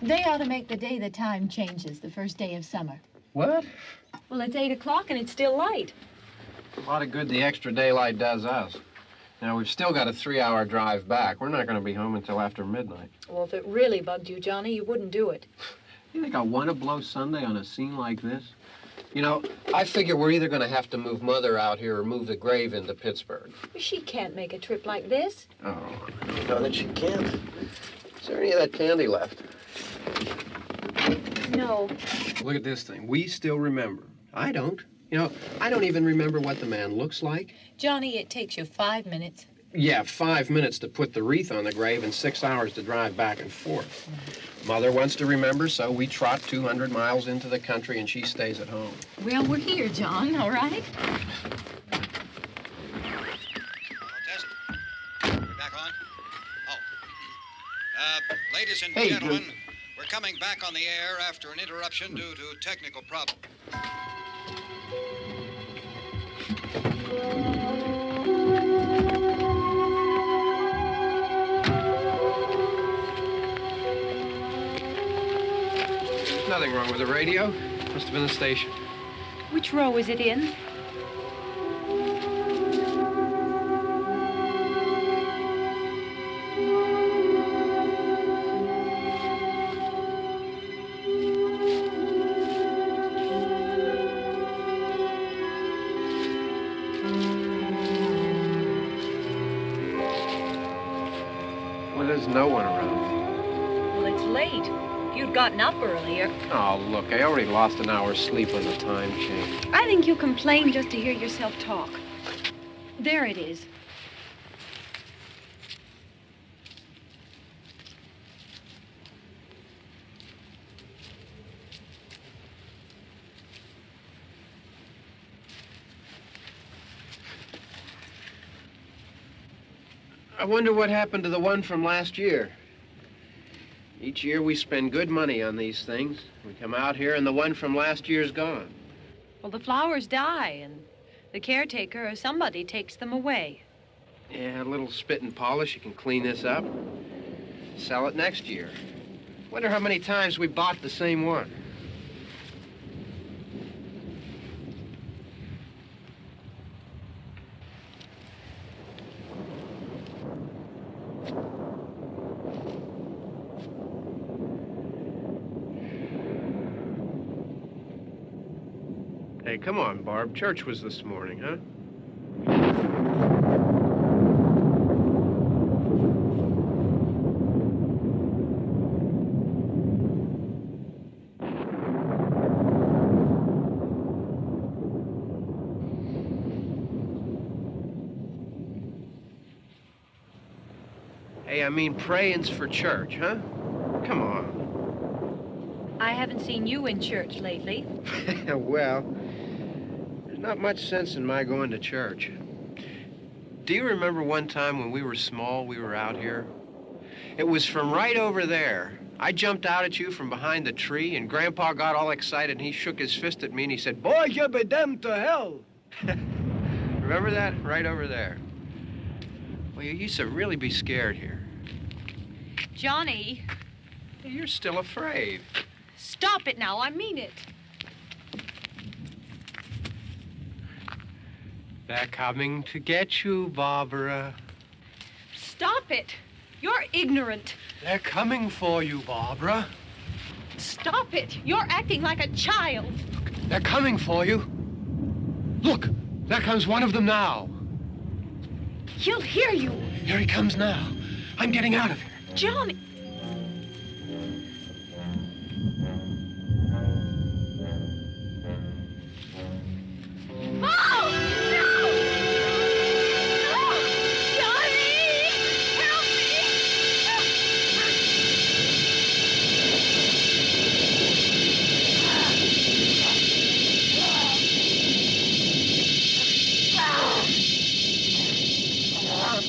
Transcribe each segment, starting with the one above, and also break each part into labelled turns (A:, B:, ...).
A: They ought to make the day the time changes, the first day of summer.
B: What?
A: Well, it's 8 o'clock and it's still light.
B: A lot of good the extra daylight does us. Now, we've still got a 3-hour drive back. We're not going to be home until after midnight.
A: Well, if it really bugged you, Johnny, you wouldn't do it.
B: You think I want to blow Sunday on a scene like this? You know, I figure we're either going to have to move Mother out here or move the grave into Pittsburgh.
A: She can't make a trip like this.
B: Oh, I know that she can't. Is there any of that candy left?
A: No.
B: Look at this thing. We still remember. I don't. You know, I don't even remember what the man looks like.
A: Johnny, it takes you 5 minutes.
B: Yeah, 5 minutes to put the wreath on the grave and 6 hours to drive back and forth. Mother wants to remember, so we trot 200 miles into the country and she stays at home.
A: Well, we're here, John, all right?
C: Test. We're back on? Oh. Ladies and
B: Hey,
C: gentlemen, we're coming back on the air after an interruption due to technical problem.
B: There's nothing wrong with the radio. Must have been the station.
A: Which row is it in?
B: Well, there's no one around.
A: Well, it's late. If you'd gotten up earlier.
B: Oh, look, I already lost an hour's sleep on the time change.
A: I think you complain just to hear yourself talk. There it is.
B: I wonder what happened to the one from last year. Each year we spend good money on these things. We come out here and the one from last year's gone.
A: Well, the flowers die, and the caretaker or somebody takes them away.
B: Yeah, a little spit and polish, you can clean this up. Sell it next year. Wonder how many times we bought the same one. Hey, come on, Barb. Church was this morning, huh? Hey, I mean praying's for church, huh? Come on.
A: I haven't seen you in church lately.
B: Well, there's not much sense in my going to church. Do you remember one time when we were small, we were out here? It was from right over there. I jumped out at you from behind the tree, and Grandpa got all excited, and he shook his fist at me, and he said, "Boy, you be damned to hell." Remember that? Right over there. Well, you used to really be scared here.
A: Johnny,
B: You're still afraid.
A: stop it now. I mean it.
B: They're coming to get you, Barbara.
A: Stop it. You're ignorant.
B: They're coming for you, Barbara.
A: Stop it. You're acting like a child.
B: They're coming for you. Look, there comes one of them now.
A: He'll hear you.
B: Here he comes now. I'm getting out of here.
A: Johnny. Oh! No! No! Johnny! Help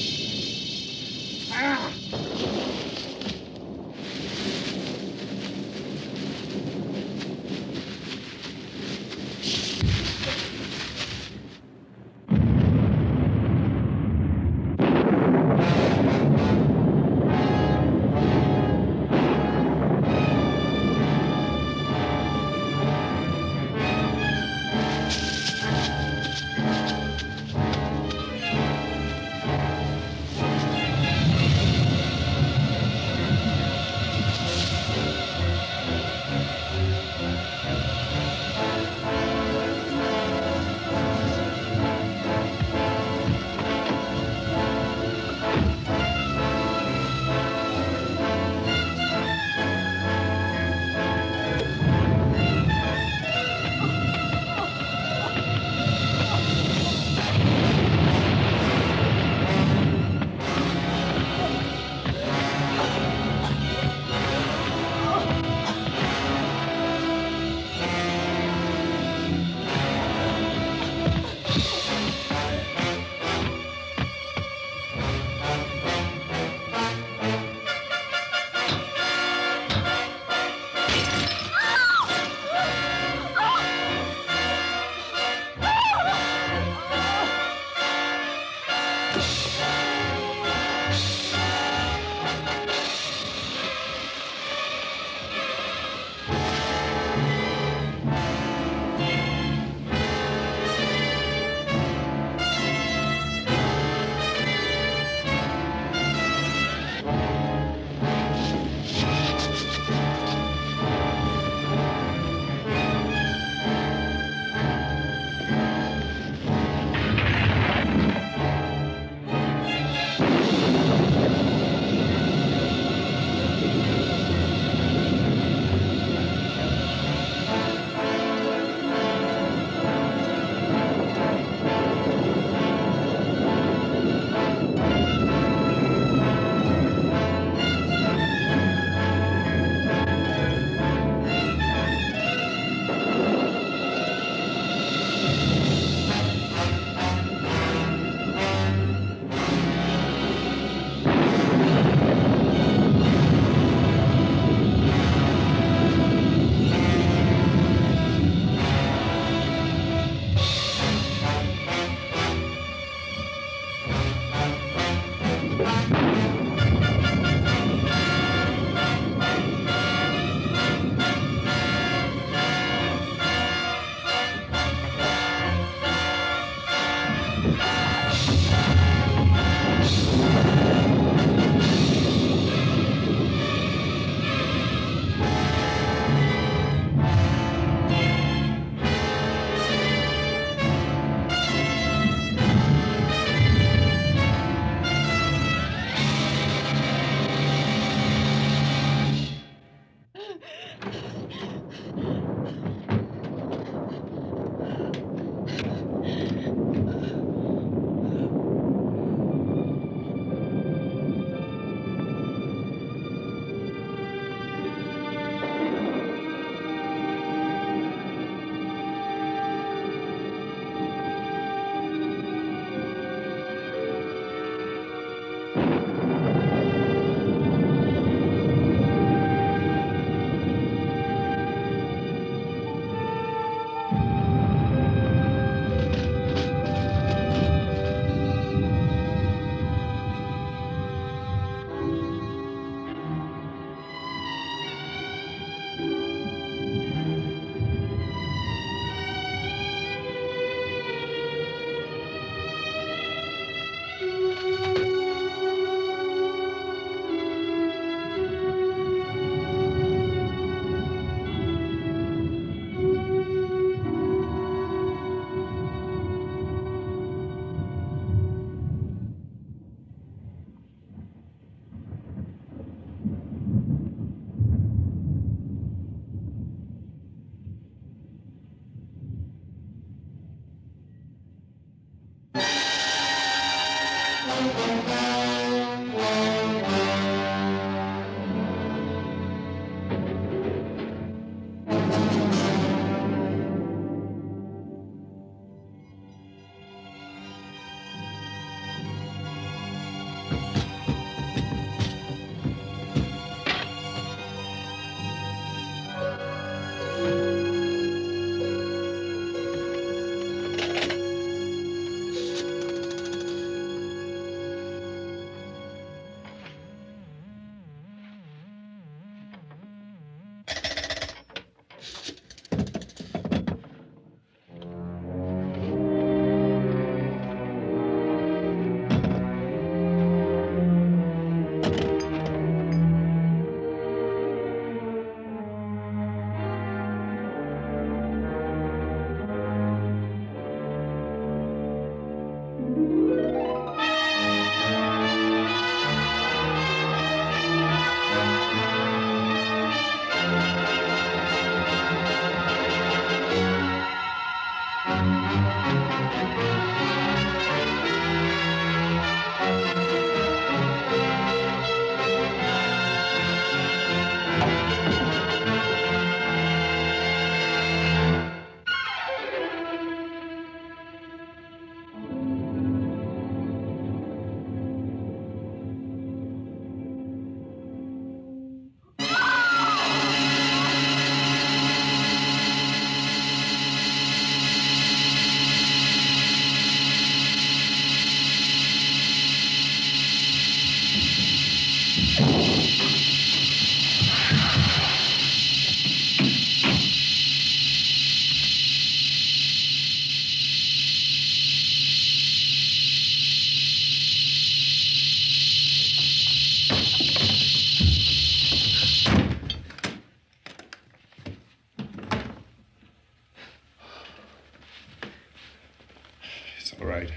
D: All right.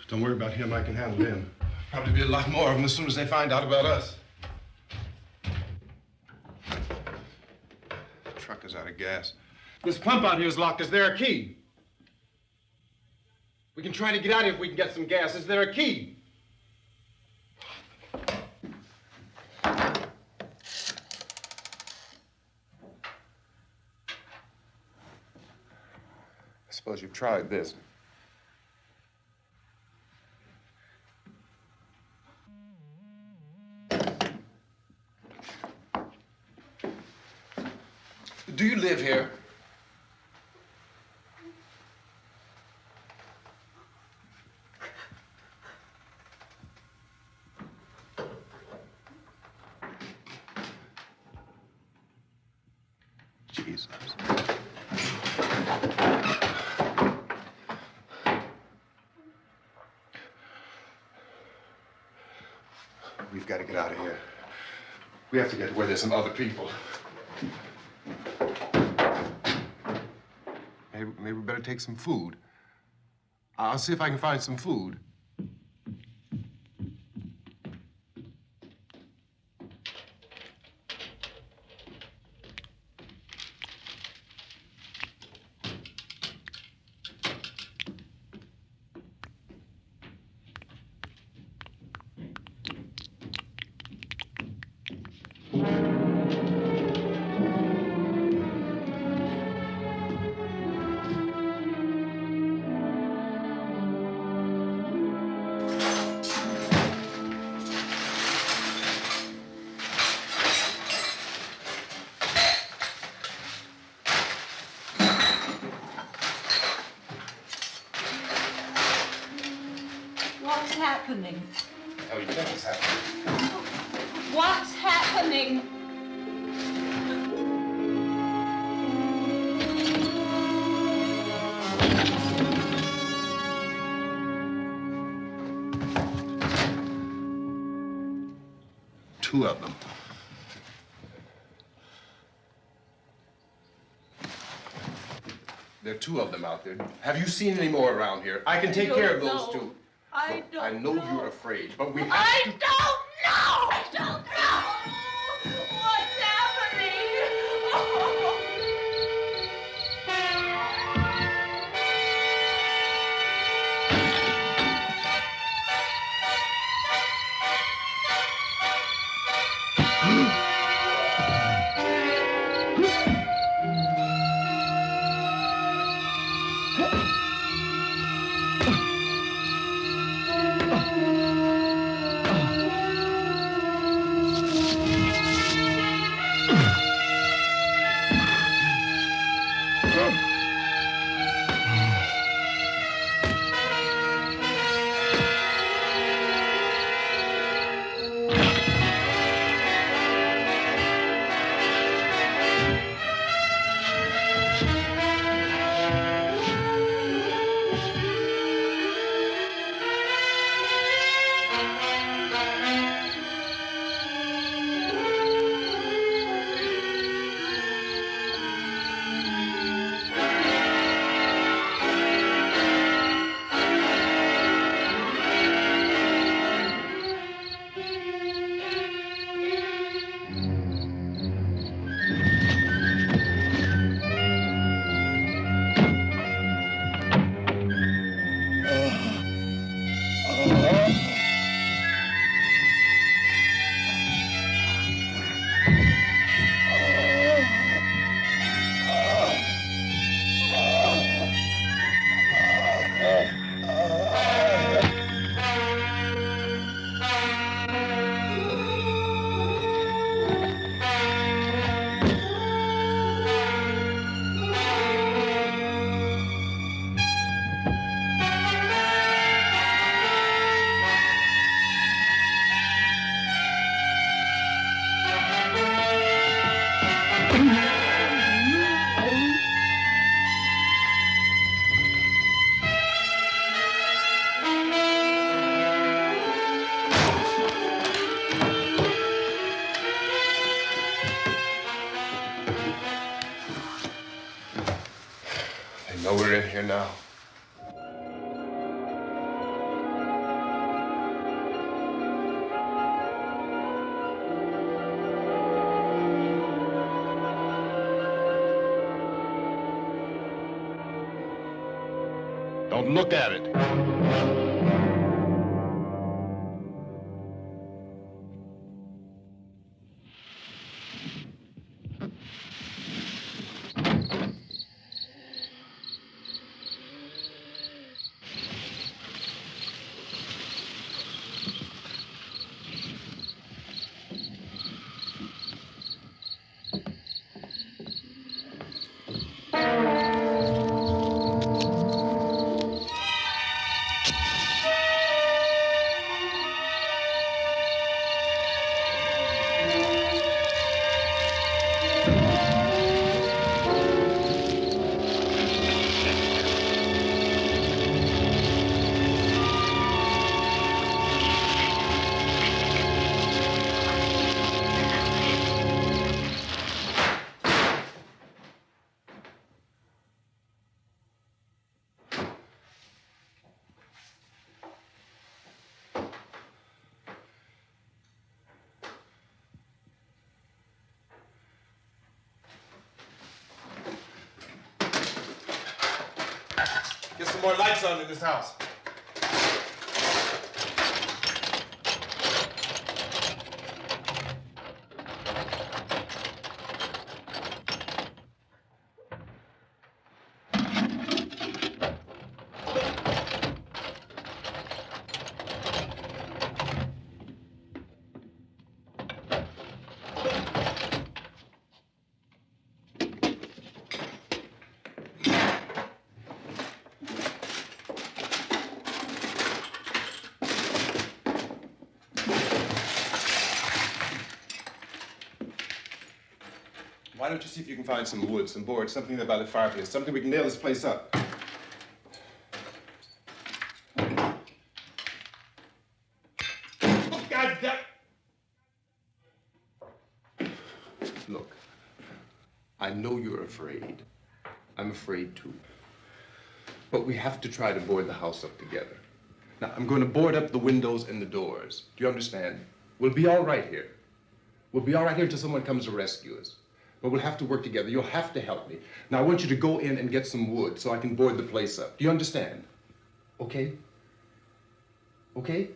D: Don't worry about him. I can handle him. Probably be a lot more of them as soon as they find out about us. The truck is out of gas. This pump out here is locked. Is there a key? We can try to get out of here if we can get some gas. Is there a key? I suppose you've tried this. Do you live here? Jesus. We've got to get out of here. We have to get to where there's some other people. Maybe we better take some food. I'll see if I can find some food.
A: What's happening?
D: Oh, you think it's happening?
A: What's happening?
D: Two of them. There are two of them out there. Have you seen any more around here? I can take care of those two.
A: I
D: Look, I know you're afraid, but we have
A: I
D: to...
A: don't know! I don't know! What's happening?
D: They know we're in here now. Don't look at it. Get some more lights on in this house. Why don't you see if you can find some wood, some boards, something there by the fireplace, something we can nail this place up. Oh, God damn it! Look, I know you're afraid. I'm afraid too. But we have to try to board the house up together. Now, I'm going to board up the windows and the doors. Do you understand? We'll be all right here. We'll be all right here until someone comes to rescue us. But we'll have to work together. You'll have to help me. Now, I want you to go in and get some wood so I can board the place up. Do you understand? Okay? Okay?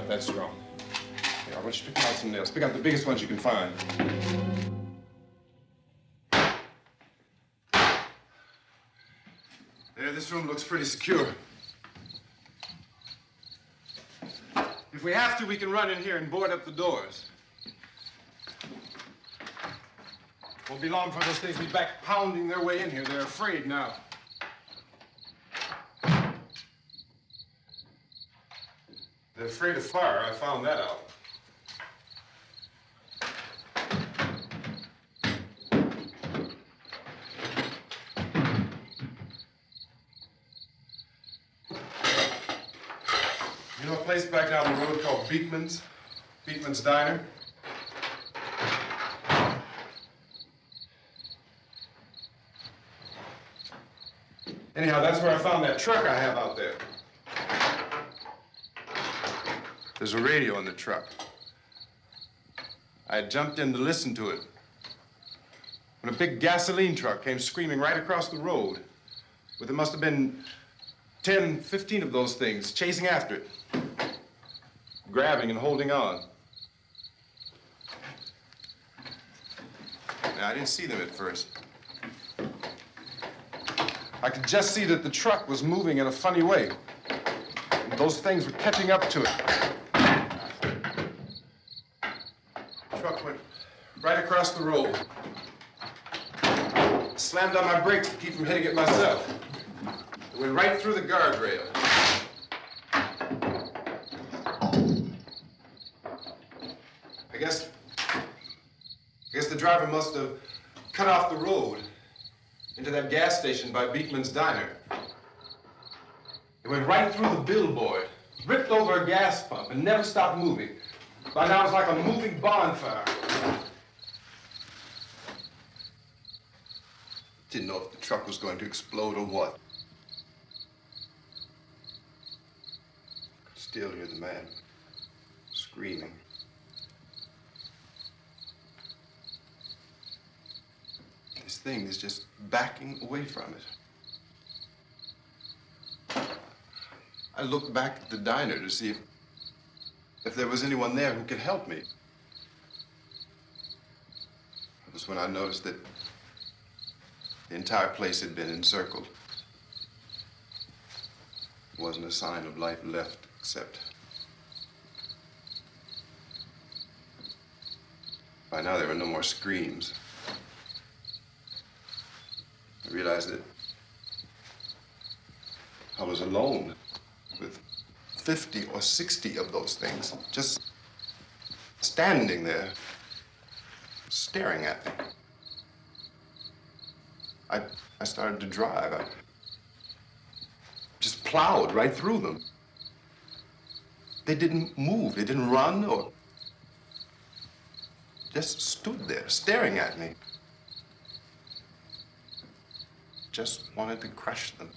D: not that strong. Here, I want you to pick out some nails. Pick out the biggest ones you can find. There, this room looks pretty secure. If we have to, we can run in here and board up the doors. Won't be long before those things be back pounding their way in here. They're afraid now. They're afraid of fire. I found that out. You know a place back down the road called Beekman's? Beekman's Diner? Anyhow, that's where I found that truck I have out there. There's a radio in the truck. I had jumped in to listen to it when a big gasoline truck came screaming right across the road. But there must have been 10, 15 of those things chasing after it, grabbing and holding on. Now, I didn't see them at first. I could just see that the truck was moving in a funny way. And those things were catching up to it. The truck went right across the road. Slammed on my brakes to keep from hitting it myself. It went right through the guardrail. I guess the driver must have cut off the road into that gas station by Beekman's Diner. It went right through the billboard, ripped over a gas pump, and never stopped moving. By now, it was like a moving bonfire. Didn't know if the truck was going to explode or what. Could still hear the man screaming. This thing is just backing away from it. I looked back at the diner to see if there was anyone there who could help me. It was when I noticed that the entire place had been encircled. There wasn't a sign of life left except by now there were no more screams. I realized that I was alone with 50 or 60 of those things just standing there, staring at me. I started to drive. I just plowed right through them. They didn't move. They didn't run or just stood there staring at me. Just wanted to crush them.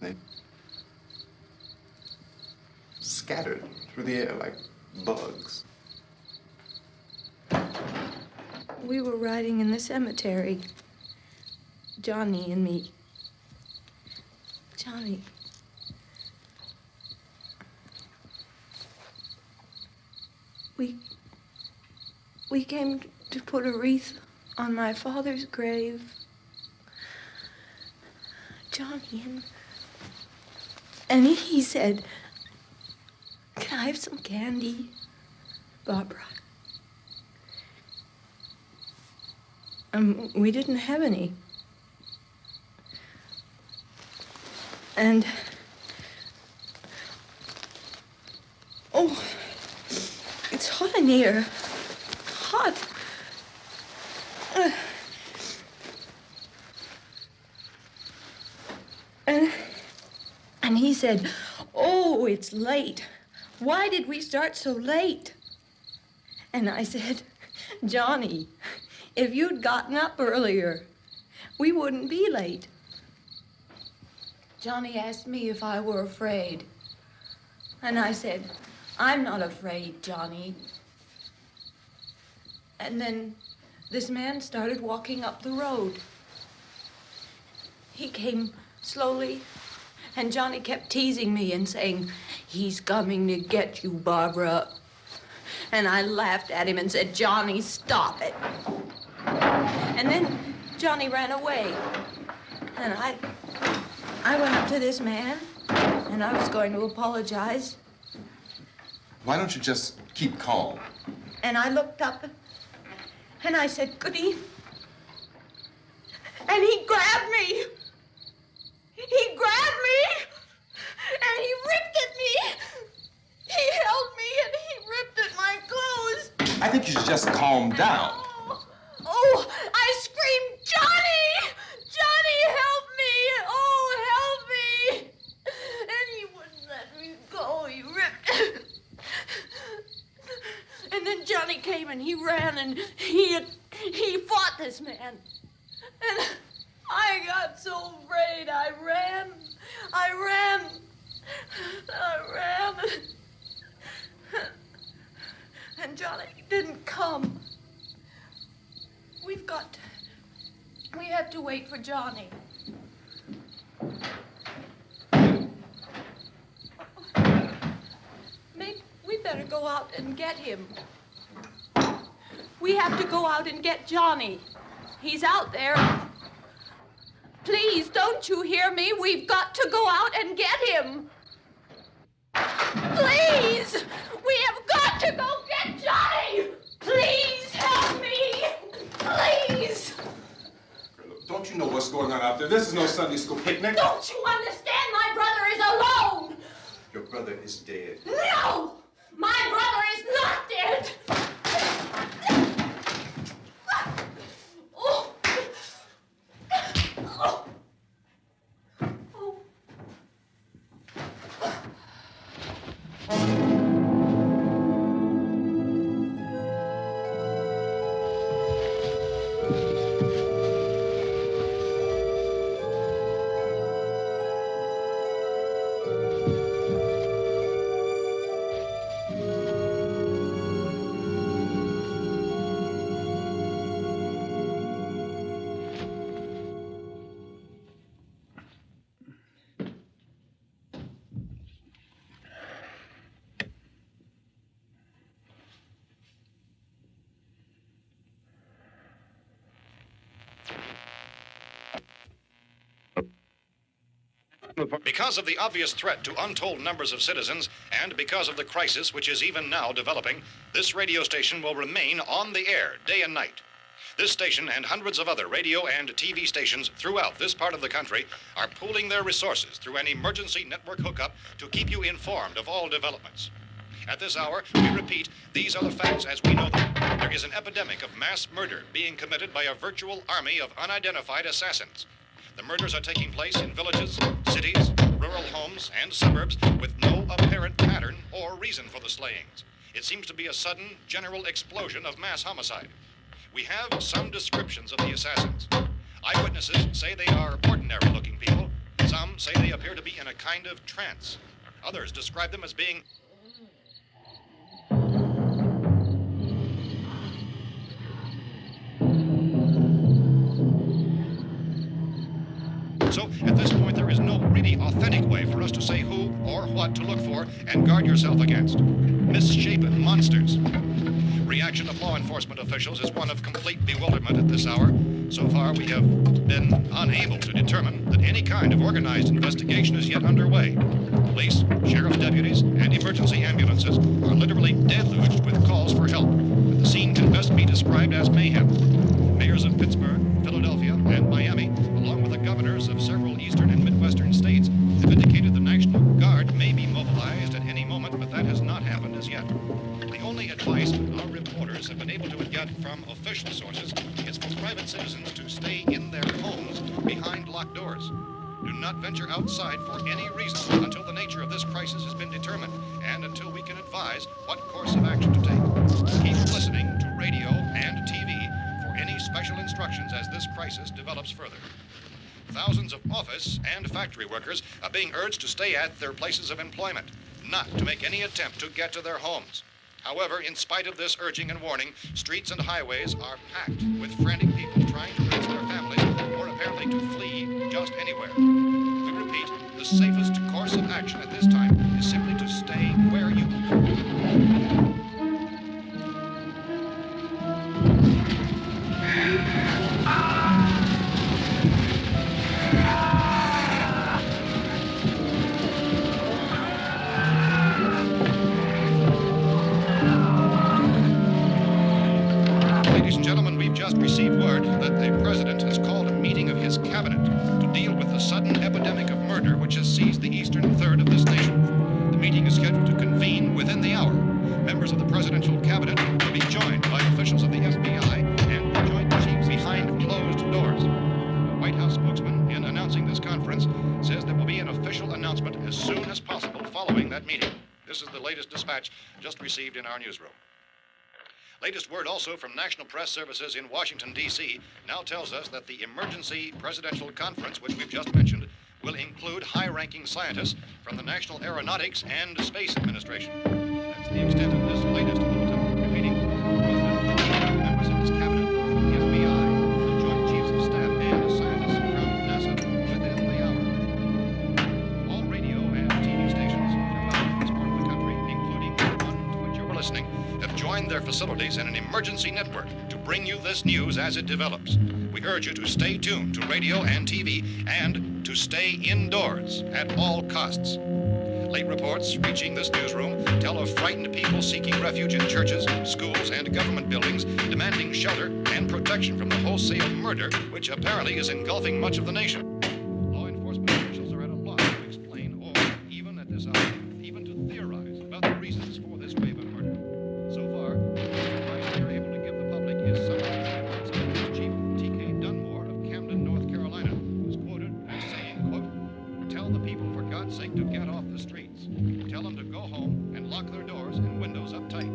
D: They scattered through the air like bugs.
E: We were riding in the cemetery, Johnny and me. Johnny. We came to put a wreath on my father's grave. Johnny, and he said, "Can I have some candy, Barbara?" We didn't have any. And, oh, it's hot in here. Hot. And he said, "Oh, it's late. Why did we start so late?" And I said, "Johnny, if you'd gotten up earlier, we wouldn't be late." Johnny asked me if I were afraid. And I said, "I'm not afraid, Johnny." And then this man started walking up the road. He came slowly And Johnny kept teasing me and saying, "He's coming to get you, Barbara." And I laughed at him and said, "Johnny, stop it." And then Johnny ran away. And I went up to this man, and I was going to apologize.
D: Why don't you just keep calm?
E: And I looked up, and I said, "Good evening." And he grabbed me. He grabbed me, and he ripped at me. He held me, and he ripped at my clothes.
D: I think you should just calm down.
E: Oh, I screamed, "Johnny! Johnny, help me! Oh, help me!" And he wouldn't let me go. He ripped. And then Johnny came, and he ran, and he fought this man. And I got so afraid. I ran. And Johnny didn't come. We have to wait for Johnny. Maybe we better go out and get him. We have to go out and get Johnny. He's out there. Please, don't you hear me? We've got to go out and get him. Please! We have got to go get Johnny! Please help me! Please!
D: Don't you know what's going on out there? This is no Sunday school picnic.
E: Don't you understand? My brother is alone!
D: Your brother is dead.
E: No! My brother is not dead! Oh. Oh.
C: Because of the obvious threat to untold numbers of citizens, and because of the crisis which is even now developing, this radio station will remain on the air day and night. This station and hundreds of other radio and TV stations throughout this part of the country are pooling their resources through an emergency network hookup to keep you informed of all developments. At this hour, we repeat, these are the facts as we know them. There is an epidemic of mass murder being committed by a virtual army of unidentified assassins. The murders are taking place in villages, cities, rural homes, and suburbs with no apparent pattern or reason for the slayings. It seems to be a sudden, general explosion of mass homicide. We have some descriptions of the assassins. Eyewitnesses say they are ordinary-looking people. Some say they appear to be in a kind of trance. Others describe them as being So, at this point, there is no really authentic way for us to say who or what to look for and guard yourself against. Misshapen monsters. Reaction of law enforcement officials is one of complete bewilderment at this hour. So far, we have been unable to determine that any kind of organized investigation is yet underway. Police, sheriff's deputies, and emergency ambulances are literally deluged with calls for help. But the scene can best be described as mayhem. Mayors of Pittsburgh, Philadelphia, and Miami, along with the governors of several eastern and midwestern states, have indicated the National Guard may be mobilized at any moment, but that has not happened as yet. The only advice our reporters have been able to get from official sources is for private citizens to stay in their homes behind locked doors. Do not venture outside for any reason until the nature of this crisis has been determined and until we can advise what course of action to take. Keep listening to radio and TV for any special instructions as this crisis develops further. Thousands of office and factory workers are being urged to stay at their places of employment, not to make any attempt to get to their homes. However, in spite of this urging and warning, streets and highways are packed with frantic people trying to raise their families or apparently to flee just anywhere. We repeat, the safest course of action at this time is simply to stay where you are. Ladies and gentlemen, we've just received word that the President has called a meeting of his cabinet to deal with the sudden epidemic of murder which has seized the eastern third of this nation. The meeting is scheduled to convene within the hour. Members of the presidential cabinet will be joined by officials of the FBI and joint chiefs behind closed doors. The White House spokesman, in announcing this conference, says there will be an official announcement as soon as possible following that meeting. This is the latest dispatch just received in our newsroom. Latest word also from National Press Services in Washington, D.C. now tells us that the emergency presidential conference, which we've just mentioned, will include high-ranking scientists from the National Aeronautics and Space Administration. That's the extent of this latest bulletin. Repeating, members of his cabinet, the FBI, the Joint Chiefs of Staff, and scientists from NASA within the hour. All radio and TV stations from this part of the country, including the one to which you're listening, have joined their facilities in an emergency network to bring you this news as it develops. We urge you to stay tuned to radio and TV and to stay indoors at all costs. Late reports reaching this newsroom tell of frightened people seeking refuge in churches, schools, and government buildings, demanding shelter and protection from the wholesale murder which apparently is engulfing much of the nation. Law enforcement officials are at a loss to explain or, even at this hour, even to theorize about the reasons for this wave of murder. So far, the advice we are able to give the public is summary reports of Police Chief T.K. Dunmore of Camden, North Carolina, who's quoted as saying, quote, "Tell the people for God's sake to get off the streets. Tell them to go home and lock their doors and windows up tight.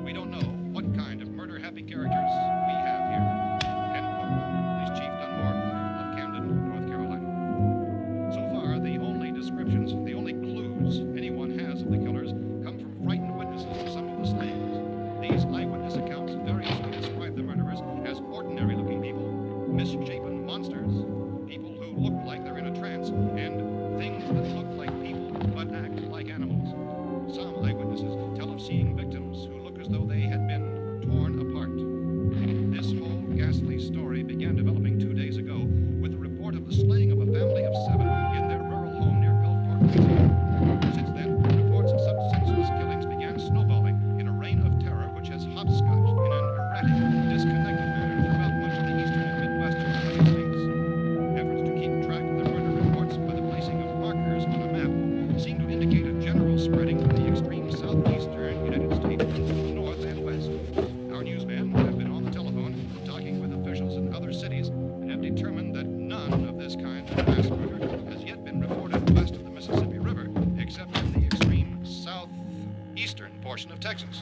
C: We don't know what kind of murder-happy characters we have here." End quote. Police Chief Dunmore of Camden, North Carolina. So far, the only descriptions, the only clues anyone has of the killers come from frightened witnesses of some of the slayings. These eyewitness accounts variously describe the murderers as ordinary-looking people, misshapen monsters, people who look like they're in a trance, and things that look like people but act like animals. Some eyewitnesses tell of seeing victims who look as though they had been torn apart. This whole ghastly story began developing 2 days ago with the report of the slaying of a family of 7 in their rural home near Gulfport, Louisiana. Since then, reports of such senseless killings began snowballing in a reign of terror which has hopscotched in an erratic, disconnected manner throughout much of the eastern and midwestern United States. Efforts to keep track of the murder reports by the placing of markers on a map seem to indicate a general spreading from the extreme southeastern United States to the north and west. Our newsmen have been on the telephone talking with officials in other cities and have determined that none of this kind of mass murder has yet been reported west of the Mississippi River, except in the extreme southeastern portion of Texas.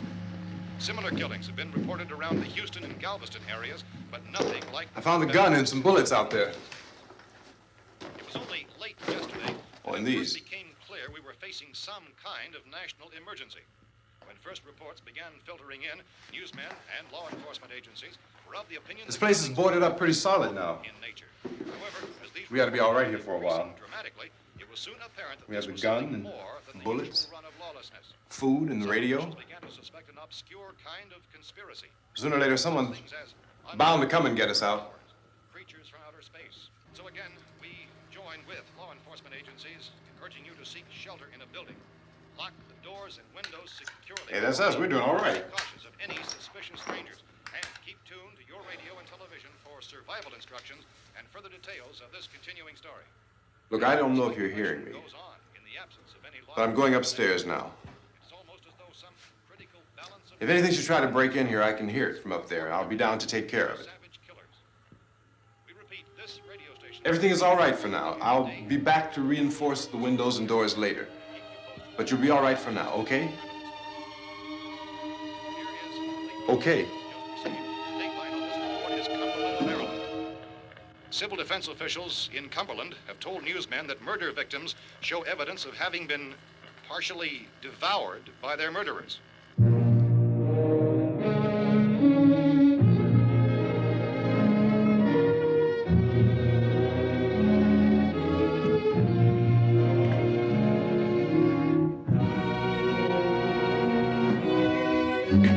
C: Similar killings have been reported around the Houston and Galveston areas, but nothing like...
D: I found a gun and some bullets out there.
C: It was only late yesterday
D: Oh,
C: when
D: and
C: it
D: these.
C: first became clear we were facing some kind of national emergency. When first reports began filtering in, newsmen and law enforcement agencies were of the opinion
D: This
C: that
D: place is
C: killings
D: boarded
C: were
D: up pretty solid now.
C: in nature. However, as these
D: We ought to be all right here
C: reports
D: for a while.
C: increasing dramatically, it was soon apparent that
D: We have
C: this
D: the
C: was
D: gun
C: something
D: and
C: more than the
D: bullets.
C: usual run of lawlessness.
D: Food and the
C: Some
D: radio.
C: officials began to suspect an obscure kind of conspiracy.
D: Sooner or later, someone's
C: Things as
D: bound to come and get us out.
C: creatures from outer space. So again, we join with law enforcement agencies, urging you to seek shelter in a building. Lock the doors and windows securely.
D: Hey, that's us. We're doing all right.
C: Be cautious of any suspicious strangers. And keep tuned to your radio and television for survival instructions and further details of this continuing story.
D: Look, I don't know if you're hearing me,
C: Goes on in the absence of any law.
D: but I'm going upstairs now.
C: It's almost as though some critical balance of
D: If anything should try to break in here, I can hear it from up there, and I'll be down to take care of it.
C: savage killers. We repeat, this radio station.
D: Everything is all right for now. I'll be back to reinforce the windows and doors later. But you'll be all right for now, okay? Okay.
C: Civil defense officials in Cumberland have told newsmen that murder victims show evidence of having been partially devoured by their murderers. Consistent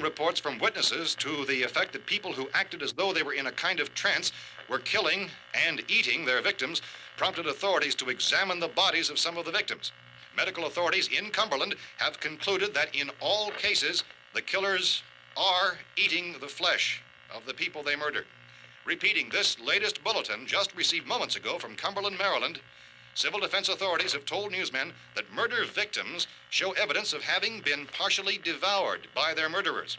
C: reports from witnesses to the effect that people who acted as though they were in a kind of trance were killing and eating their victims prompted authorities to examine the bodies of some of the victims. Medical authorities in Cumberland have concluded that in all cases, the killers are eating the flesh of the people they murdered. Repeating this latest bulletin just received moments ago from Cumberland, Maryland, civil defense authorities have told newsmen that murder victims show evidence of having been partially devoured by their murderers.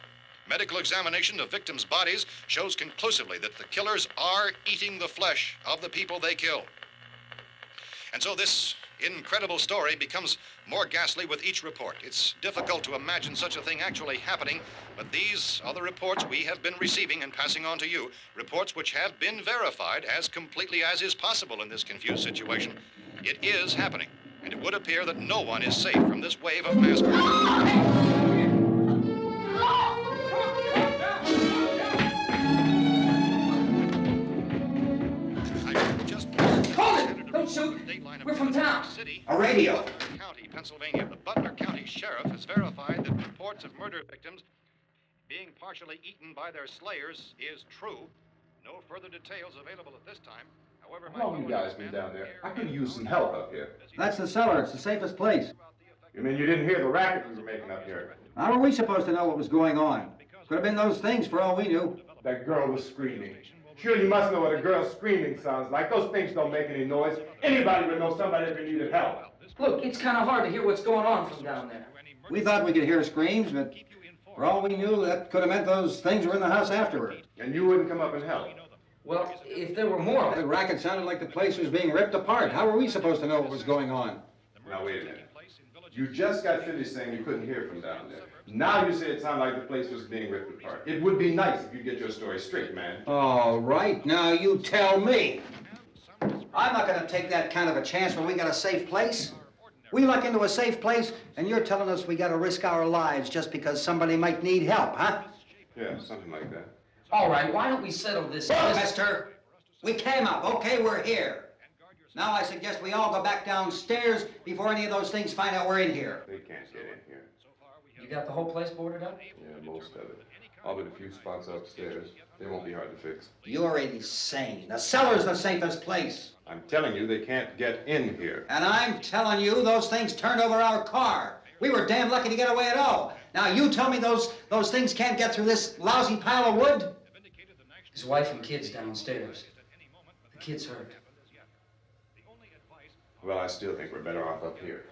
C: Medical examination of victims' bodies shows conclusively that the killers are eating the flesh of the people they kill. And so this incredible story becomes more ghastly with each report. It's difficult to imagine such a thing actually happening, but these are the reports we have been receiving and passing on to you, reports which have been verified as completely as is possible in this confused situation. It is happening, and it would appear that no one is safe from this wave of mass murder.
F: Don't shoot. We're from town.
C: A
G: radio.
C: County, Pennsylvania. The Butler County Sheriff has verified that reports of murder victims being partially eaten by their slayers is true. No further details available at this time. However,
D: How long you guys been down there? I could use some help up here.
G: That's the cellar. It's the safest place.
D: You mean you didn't hear the racket we were making up here?
G: How are we supposed to know what was going on? Could have been those things for all we knew.
D: That girl was screaming. Sure, you must know what a girl screaming sounds like. Those things don't make any noise. Anybody would know somebody ever needed help.
F: Look, it's kind of hard to hear what's going on from down there.
G: We thought we could hear screams, but for all we knew, that could have meant those things were in the house afterward.
D: And you wouldn't come up and help?
F: Well, if there were more...
G: The racket sounded like the place was being ripped apart. How were we supposed to know what was going on?
D: Now, wait a minute. You just got finished saying you couldn't hear from down there. Now you say it sounded like the place was being ripped apart. It would be nice if you get your story straight, man.
G: All right, now you tell me. I'm not going to take that kind of a chance when we got a safe place. We luck into a safe place, and you're telling us we got to risk our lives just because somebody might need help, huh?
D: Yeah, something like that.
F: All right, why don't we settle this?
G: Look, mister, we came up. Okay, we're here. Now I suggest we all go back downstairs before any of those things find out we're in here.
D: They can't get in here.
F: You got the whole place boarded up?
D: Yeah, most of it. All but a few spots upstairs. They won't be hard to fix.
G: You're insane. The cellar's the safest place.
D: I'm telling you, they can't get in here.
G: And I'm telling you, those things turned over our car. We were damn lucky to get away at all. Now you tell me those things can't get through this lousy pile of wood?
F: His wife and kids downstairs. The kid's hurt.
D: Well, I still think we're better off up here.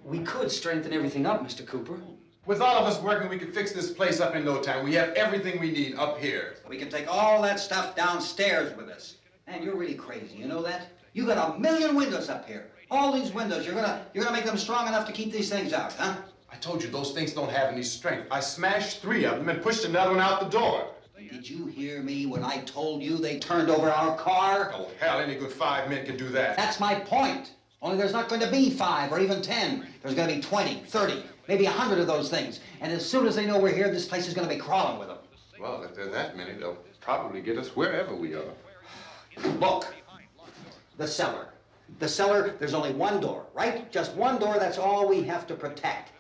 F: We could strengthen everything up, Mr. Cooper.
H: With all of us working, we could fix this place up in no time. We have everything we need up here.
G: We can take all that stuff downstairs with us. Man, you're really crazy, you know that? You got 1,000,000 windows up here. All these windows, you're gonna make them strong enough to keep these things out, huh?
H: I told you those things don't have any strength. I smashed 3 of them and pushed another one out the door.
G: Did you hear me when I told you they turned over our car?
H: Oh, hell, any good 5 men can do that.
G: That's my point. Only there's not going to be 5 or even 10. There's going to be 20, 30, maybe 100 of those things. And as soon as they know we're here, this place is going to be crawling with them.
D: Well, if there are that many, they'll probably get us wherever we are.
G: Look, the cellar. The cellar, there's only one door, right? Just one door, that's all we have to protect.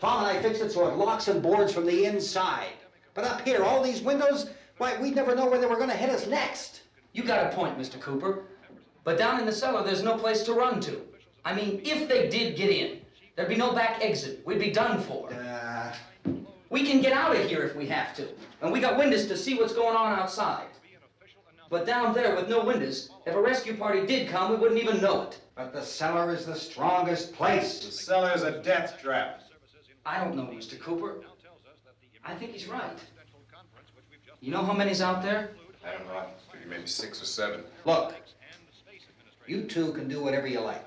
G: Tom and I fixed it so it locks and boards from the inside. But up here, all these windows, why, we'd never know where they were going to hit us next.
F: You got a point, Mr. Cooper. But down in the cellar, there's no place to run to. I mean, if they did get in, there'd be no back exit. We'd be done for. We can get out of here if we have to. And we got windows to see what's going on outside. But down there with no windows, if a rescue party did come, we wouldn't even know it.
G: But the cellar is the strongest place.
H: The cellar is a death trap.
F: I don't know, Mr. Cooper. I think he's right. You know how many's out there?
H: I don't know. I figure maybe 6 or 7.
G: Look, you two can do whatever you like.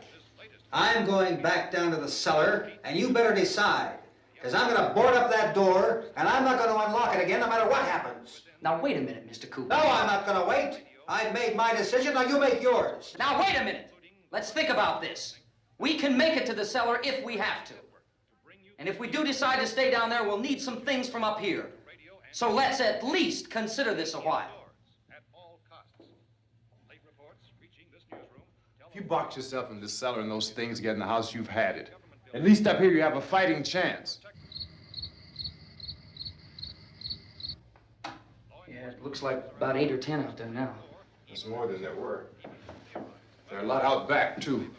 G: I'm going back down to the cellar, and you better decide. Because I'm going to board up that door, and I'm not going to unlock it again no matter what happens.
F: Now, wait a minute, Mr. Cooper.
G: No, I'm not going to wait. I've made my decision, now you make yours.
F: Now, wait a minute. Let's think about this. We can make it to the cellar if we have to. And if we do decide to stay down there, we'll need some things from up here. So let's at least consider this a while.
H: If you box yourself in this cellar and those things get in the house, you've had it. At least up here you have a fighting chance.
F: Yeah, it looks like about 8 or 10 out there now.
H: There's more than there were. There are a lot out back, too.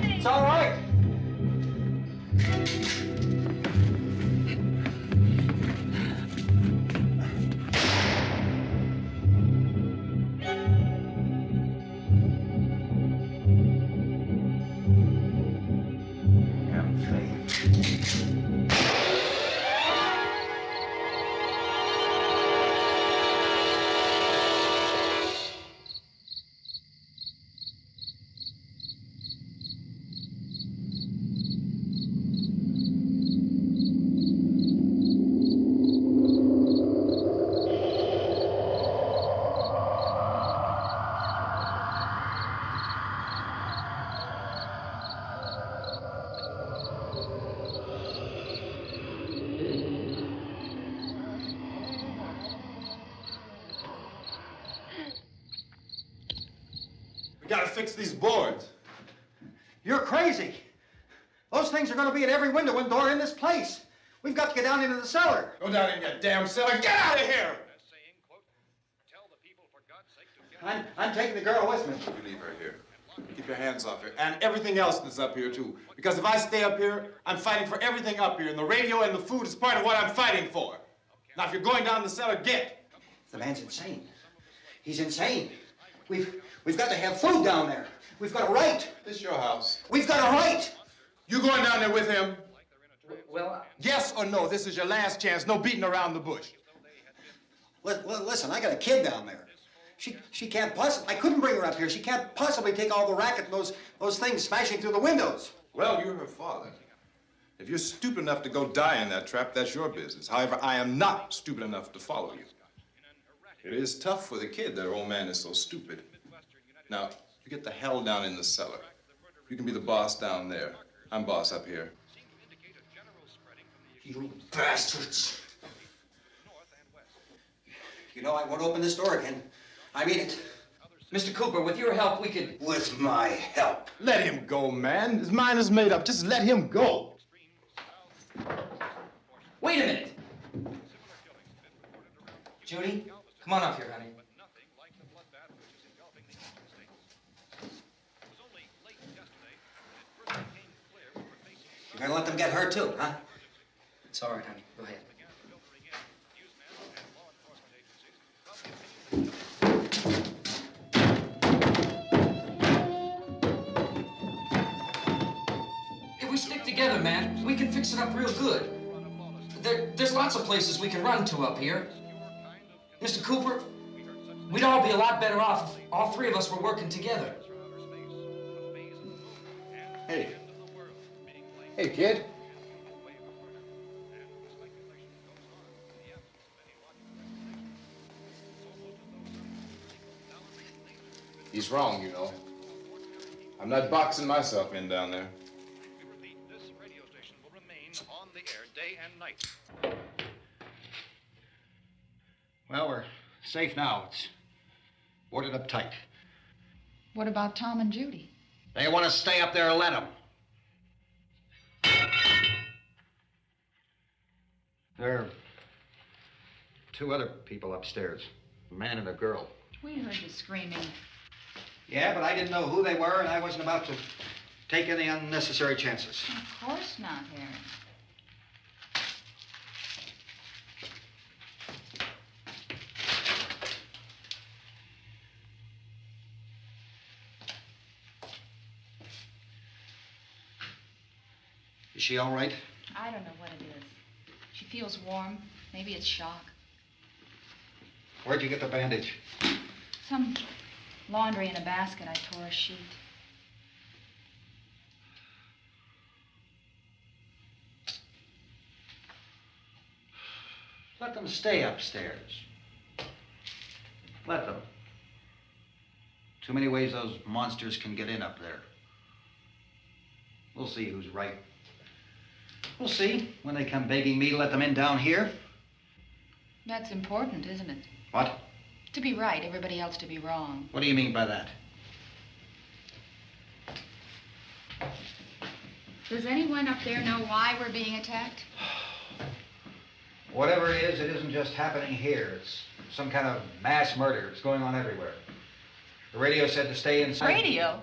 G: It's all right.
H: We gotta fix these boards.
G: You're crazy. Those things are going to be at every window and door in this place. We've got to get down into the cellar.
H: Go down in your damn cellar. Get out of here!
G: I'm taking the girl with me.
H: You leave her here. Keep your hands off her. And everything else that's up here, too. Because if I stay up here, I'm fighting for everything up here. And the radio and the food is part of what I'm fighting for. Now, if you're going down the cellar, get.
G: The man's insane. He's insane. We've got to have food down there. We've got a right.
H: This is your house.
G: We've got a right.
H: You going down there with him?
F: Well,
H: Yes or no? This is your last chance. No beating around the bush.
G: Listen, I got a kid down there. She can't possibly, I couldn't bring her up here. She can't possibly take all the racket and those things smashing through the windows.
H: Well, you're her father. If you're stupid enough to go die in that trap, that's your business. However, I am not stupid enough to follow you. It is tough for the kid that her old man is so stupid. Now, you get the hell down in the cellar. You can be the boss down there. I'm boss up here.
G: You bastards. You know, I won't open this door again. I mean it.
F: Mr. Cooper, with your help, we could...
G: With my help.
H: Let him go, man. His mind is made up. Just let him go.
F: Wait a minute. Judy, come on up here, honey.
G: You're gonna let them get hurt too, huh?
F: It's all right, honey. Go ahead. If we stick together, man, we can fix it up real good. There's lots of places we can run to up here. Mr. Cooper, we'd all be a lot better off if all three of us were working together.
H: Hey. Hey, kid. He's wrong, you know. I'm not boxing myself in down there.
C: We repeat, this radio station will remain on the air day and night.
G: Well, we're safe now. It's boarded up tight.
I: What about Tom and Judy?
G: They want to stay up there, let them. There are two other people upstairs, a man and a girl.
I: We heard you screaming.
G: Yeah, but I didn't know who they were, and I wasn't about to take any unnecessary chances.
I: Of course not, Harry.
G: Is she all right?
I: I don't know what it is. She feels warm. Maybe it's shock.
G: Where'd you get the bandage?
I: Some laundry in a basket. I tore a sheet.
G: Let them stay upstairs. Let them. Too many ways those monsters can get in up there. We'll see who's right. We'll see when they come begging me to let them in down here.
I: That's important, isn't it?
G: What?
I: To be right, everybody else to be wrong.
G: What do you mean by that?
I: Does anyone up there know why we're being attacked?
G: Whatever it isn't just happening here. It's some kind of mass murder. It's going on everywhere. The radio said to stay inside.
I: Radio?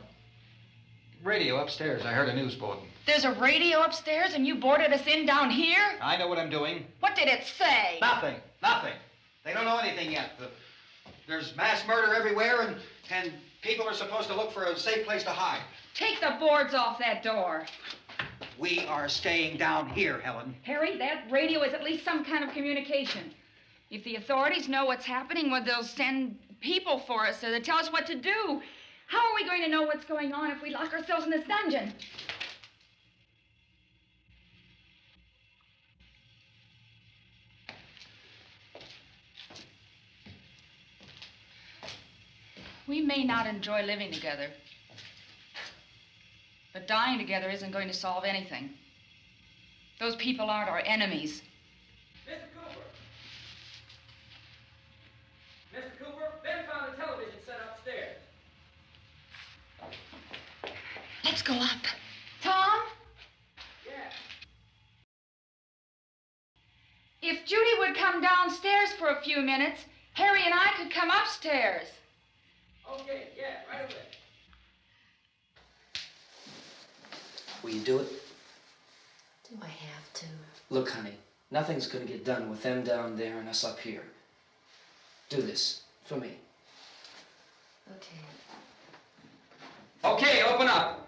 G: Radio upstairs. I heard a news bulletin.
I: There's a radio upstairs and you boarded us in down here?
G: I know what I'm doing.
I: What did it say?
G: Nothing. Nothing. They don't know anything yet. There's mass murder everywhere, and people are supposed to look for a safe place to hide.
I: Take the boards off that door.
G: We are staying down here, Helen.
I: Harry, that radio is at least some kind of communication. If the authorities know what's happening, well, they'll send people for us to tell us what to do. How are we going to know what's going on if we lock ourselves in this dungeon? We may not enjoy living together, but dying together isn't going to solve anything. Those people aren't our enemies.
F: Mr. Cooper! Mr. Cooper, Ben found a television set upstairs.
I: Let's go up. Tom?
F: Yeah.
I: If Judy would come downstairs for a few minutes, Harry and I could come upstairs.
F: Okay, yeah, right away.
J: Will you do it?
K: Do I have to?
J: Look, honey, nothing's gonna get done with them down there and us up here. Do this for me.
K: Okay.
F: Okay, open up.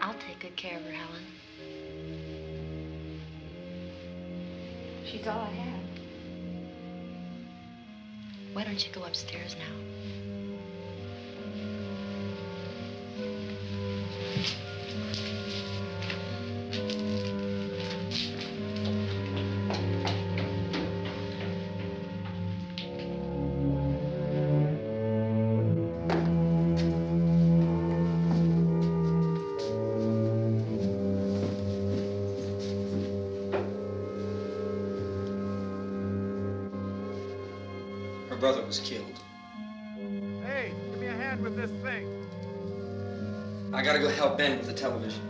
K: I'll take good care of her, Helen.
I: She's all I have.
K: Why don't you go upstairs now?
J: Her brother was killed.
L: Hey, give me a hand with this thing.
J: I gotta go help Ben with the television.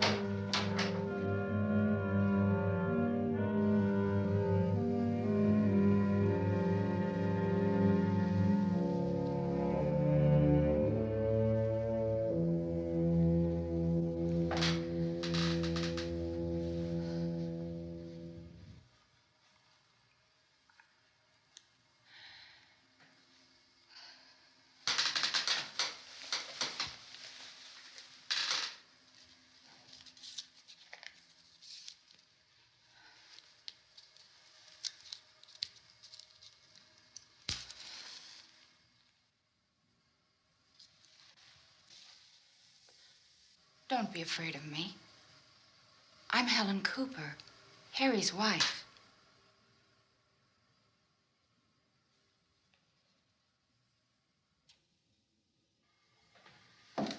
I: Don't be afraid of me. I'm Helen Cooper, Harry's wife.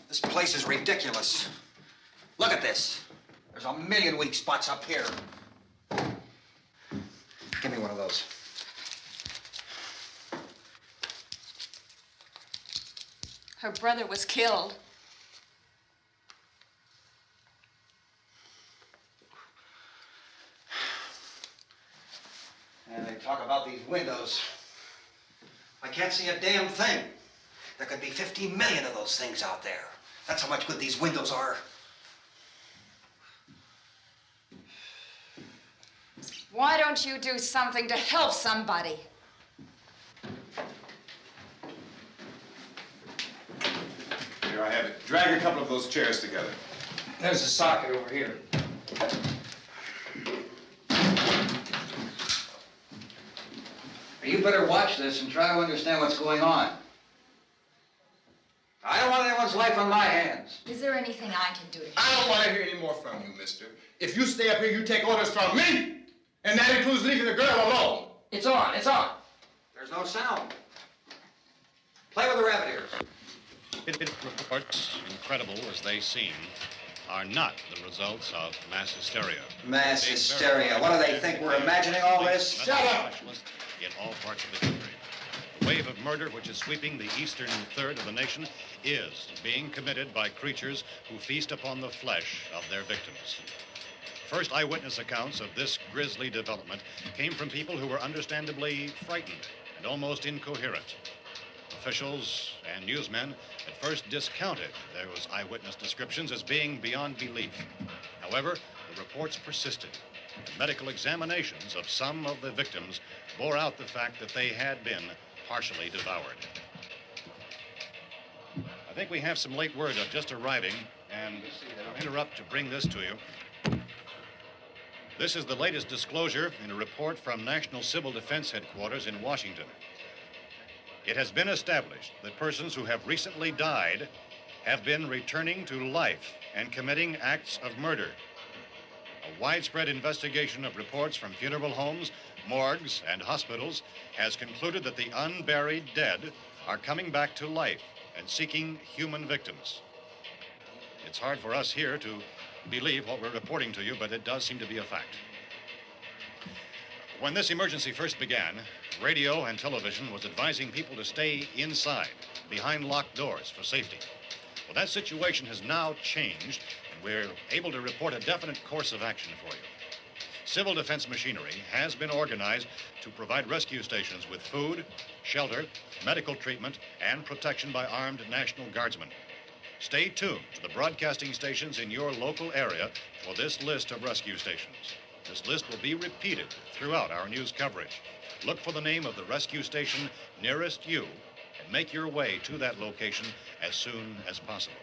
G: This place is ridiculous. Look at this. There's a million weak spots up here. Give me one of those.
M: Her brother was killed.
G: And they talk about these windows. I can't see a damn thing. There could be 15 million of those things out there. That's how much good these windows are.
M: Why don't you do something to help somebody?
H: Here, I have it. Drag a couple of those chairs together.
F: There's a socket over here. You better watch this and try to understand what's going on. I don't want anyone's life on my hands.
M: Is there anything I can do to help?
H: I don't want to hear any more from you, mister. If you stay up here, you take orders from me. And that includes leaving the girl alone.
F: It's on, it's on.
G: There's no sound. Play with the rabbit ears.
C: Reports, incredible as they seem, are not the results of mass hysteria.
G: Mass hysteria. What do they think? We're imagining all this?
C: Shut up! In all parts of the country. The wave of murder which is sweeping the eastern third of the nation is being committed by creatures who feast upon the flesh of their victims. First eyewitness accounts of this grisly development came from people who were understandably frightened and almost incoherent. Officials and newsmen at first discounted those eyewitness descriptions as being beyond belief. However, the reports persisted. And medical examinations of some of the victims bore out the fact that they had been partially devoured. I think we have some late word just arriving, and I'll interrupt to bring this to you. This is the latest disclosure in a report from National Civil Defense Headquarters in Washington. It has been established that persons who have recently died have been returning to life and committing acts of murder. A widespread investigation of reports from funeral homes, morgues, and hospitals has concluded that the unburied dead are coming back to life and seeking human victims. It's hard for us here to believe what we're reporting to you, but it does seem to be a fact. When this emergency first began, radio and television was advising people to stay inside, behind locked doors for safety. Well, that situation has now changed, and we're able to report a definite course of action for you. Civil defense machinery has been organized to provide rescue stations with food, shelter, medical treatment, and protection by armed National Guardsmen. Stay tuned to the broadcasting stations in your local area for this list of rescue stations. This list will be repeated throughout our news coverage. Look for the name of the rescue station nearest you and make your way to that location as soon as possible.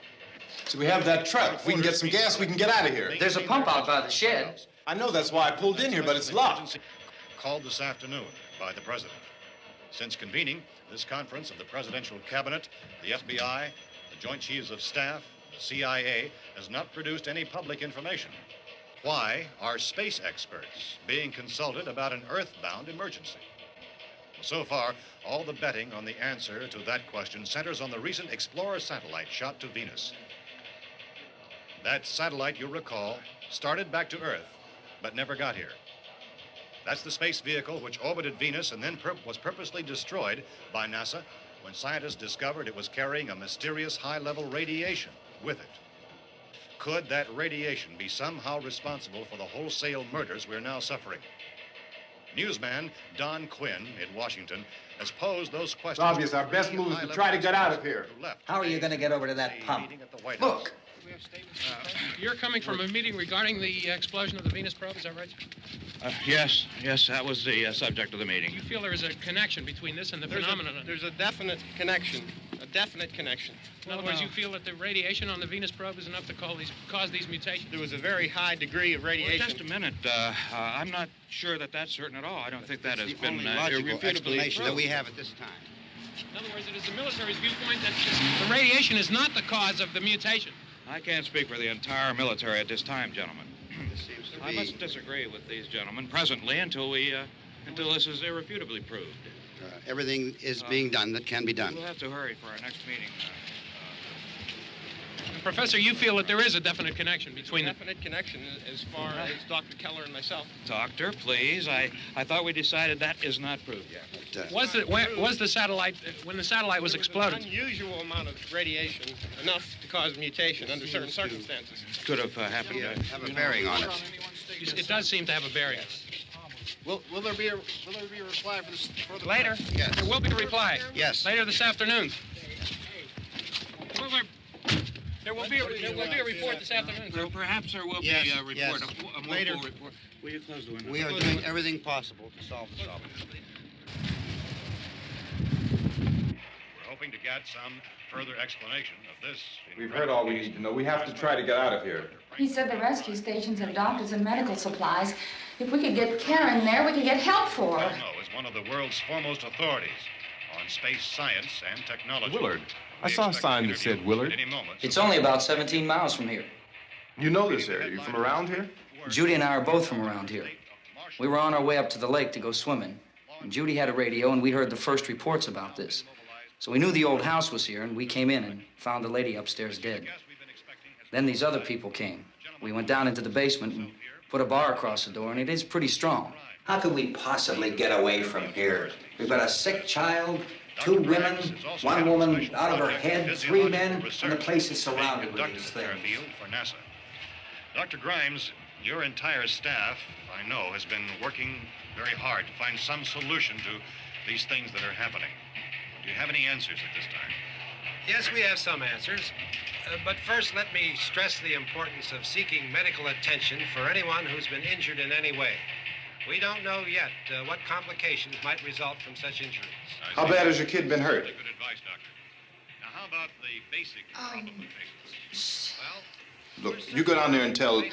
H: So we have that truck. If we can get some gas, we can get out of here.
F: There's a pump out by the shed.
H: I know, that's why I pulled in here, but it's locked.
C: Called this afternoon by the president. Since convening this conference of the presidential cabinet, the FBI, the Joint Chiefs of Staff, the CIA has not produced any public information. Why are space experts being consulted about an earthbound emergency? So far, all the betting on the answer to that question centers on the recent Explorer satellite shot to Venus. That satellite, you'll recall, started back to Earth, but never got here. That's the space vehicle which orbited Venus and then was purposely destroyed by NASA when scientists discovered it was carrying a mysterious high-level radiation with it. Could that radiation be somehow responsible for the wholesale murders we're now suffering? Newsman Don Quinn in Washington has posed those questions.
L: It's obvious our best move is to try to get out of here.
G: How are you going to get over to that pump? Look!
N: You're coming from a meeting regarding the explosion of the Venus probe, is that right?
O: Yes, that was the subject of the meeting.
N: You feel there is a connection between this and the phenomenon?
P: There's a definite connection.
N: In other words, you feel that the radiation on the Venus probe is enough to cause these mutations?
P: There was a very high degree of radiation.
O: Well, just a minute. I'm not sure that that's certain at all. I don't think that has been
Q: logical explanation that we have at this time.
N: In other words, it is the military's viewpoint that the radiation is not the cause of the mutation.
O: I can't speak for the entire military at this time, gentlemen.
Q: This seems to be...
O: I must disagree with these gentlemen presently until this is irrefutably proved.
Q: Everything is being done that can be done.
O: We'll have to hurry for our next meeting.
N: Professor, you feel that there is a definite connection between them.
P: Definite connection as far as Dr. Keller and myself.
O: Doctor, please. I thought we decided that is not proved yet.
N: Was the satellite, when the satellite was exploded?
P: An unusual amount of radiation, enough to cause mutation under certain circumstances.
O: Could have happened.
Q: Have a bearing on it.
N: It does seem to have a bearing.
P: Will there be a reply for this further?
N: Later?
Q: Yes.
N: There will be a reply.
Q: Yes.
N: Later this afternoon. There will be a report this afternoon.
O: Perhaps there will be a report.
Q: Yes.
O: A
Q: Later.
O: full report. Will you close the window?
Q: We are doing everything possible to solve the problem.
C: We're hoping to get some further explanation of this.
H: We've heard all we need to know. We have to try to get out of here.
I: He said the rescue stations have doctors and medical supplies. If we could get Karen there, we could get help for her.
C: Romero is one of the world's foremost authorities on space science and technology.
D: Willard. I saw a sign that said Willard.
F: It's only about 17 miles from here.
D: You know this area. You from around here?
F: Judy and I are both from around here. We were on our way up to the lake to go swimming. And Judy had a radio, and we heard the first reports about this. So we knew the old house was here, and we came in and found the lady upstairs dead. Then these other people came. We went down into the basement and put a bar across the door, and it is pretty strong.
G: How could we possibly get away from here? We've got a sick child, 2 women, 1 woman out of her head, 3 men, and the place is surrounded with these things.
C: For NASA. Dr. Grimes, your entire staff, I know, has been working very hard to find some solution to these things that are happening. Do you have any answers at this time?
L: Yes, we have some answers. But first, let me stress the importance of seeking medical attention for anyone who's been injured in any way. We don't know yet what complications might result from such injuries.
H: How bad has your kid been hurt?
C: Good advice, Doctor. Now, how about the basic problem of patients? Well,
H: Look, you go down there and tell...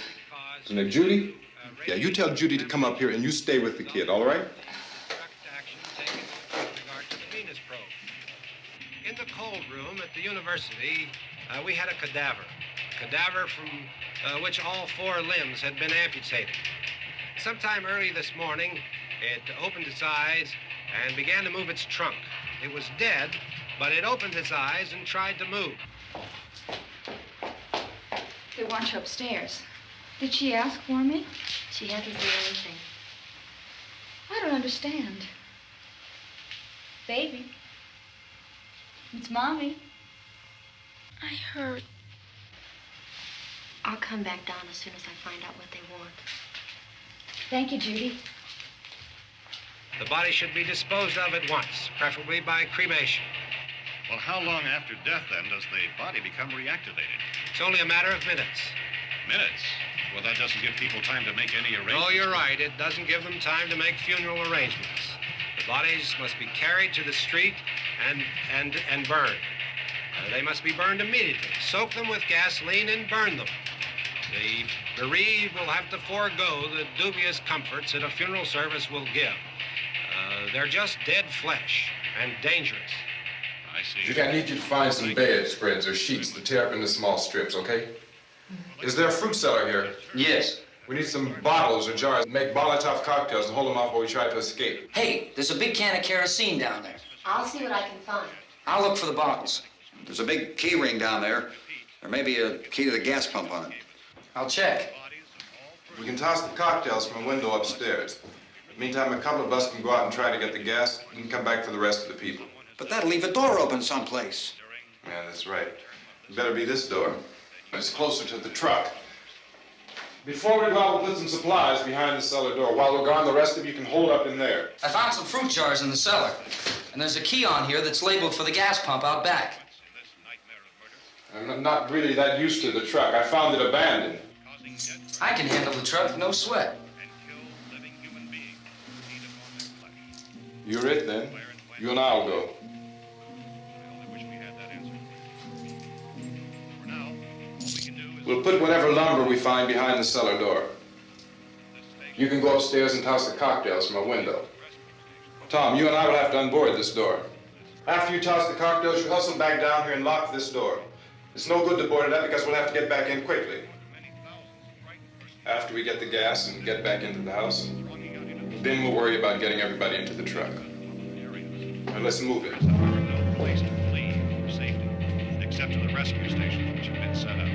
H: Now, Judy? Yeah, you tell Judy to come up here and you stay with the kid, all right?
L: In the cold room at the university, we had a cadaver from which all 4 limbs had been amputated. Sometime early this morning, it opened its eyes and began to move its trunk. It was dead, but it opened its eyes and tried to move.
I: They want you upstairs. Did she ask for me?
K: She hasn't said anything.
I: I don't understand. Baby. It's Mommy.
K: I heard. I'll come back down as soon as I find out what they want.
I: Thank you, Judy.
L: The body should be disposed of at once, preferably by cremation.
C: well, how long after death, then, does the body become reactivated?
L: It's only a matter of minutes.
C: Minutes? Well, that doesn't give people time to make any arrangements.
L: No, you're right. It doesn't give them time to make funeral arrangements. The bodies must be carried to the street and burned. They must be burned immediately. Soak them with gasoline and burn them. The bereaved will have to forego the dubious comforts that a funeral service will give. They're just dead flesh and dangerous.
C: I see.
H: Judy, I need you to find some bedspreads or sheets to tear up into small strips, okay? Is there a fruit cellar here?
F: Yes.
H: We need some bottles or jars to make Molotov cocktails and hold them off while we try to escape.
F: Hey, there's a big can of kerosene down there.
K: I'll see what I can find.
F: I'll look for the bottles.
G: There's a big key ring down there. There may be a key to the gas pump on it.
F: I'll check.
H: We can toss the cocktails from a window upstairs. Meantime, a couple of us can go out and try to get the gas and come back for the rest of the people.
G: But that'll leave a door open someplace.
H: Yeah, that's right. It better be this door. It's closer to the truck. Before we go out, we'll put some supplies behind the cellar door. While we're gone, the rest of you can hold up in there.
F: I found some fruit jars in the cellar. And there's a key on here that's labeled for the gas pump out back.
H: I'm not really that used to the truck. I found it abandoned.
F: I can handle the truck, no sweat.
H: You're it, then. You and I'll go. We'll put whatever lumber we find behind the cellar door. You can go upstairs and toss the cocktails from a window. Tom, you and I will have to unboard this door. After you toss the cocktails, you hustle back down here and lock this door. It's no good to board it up because we'll have to get back in quickly. After we get the gas and get back into the house, then we'll worry about getting everybody into the truck. Now let's move it.
C: No place to flee for safety, except sent to the rescue stations which have been set up.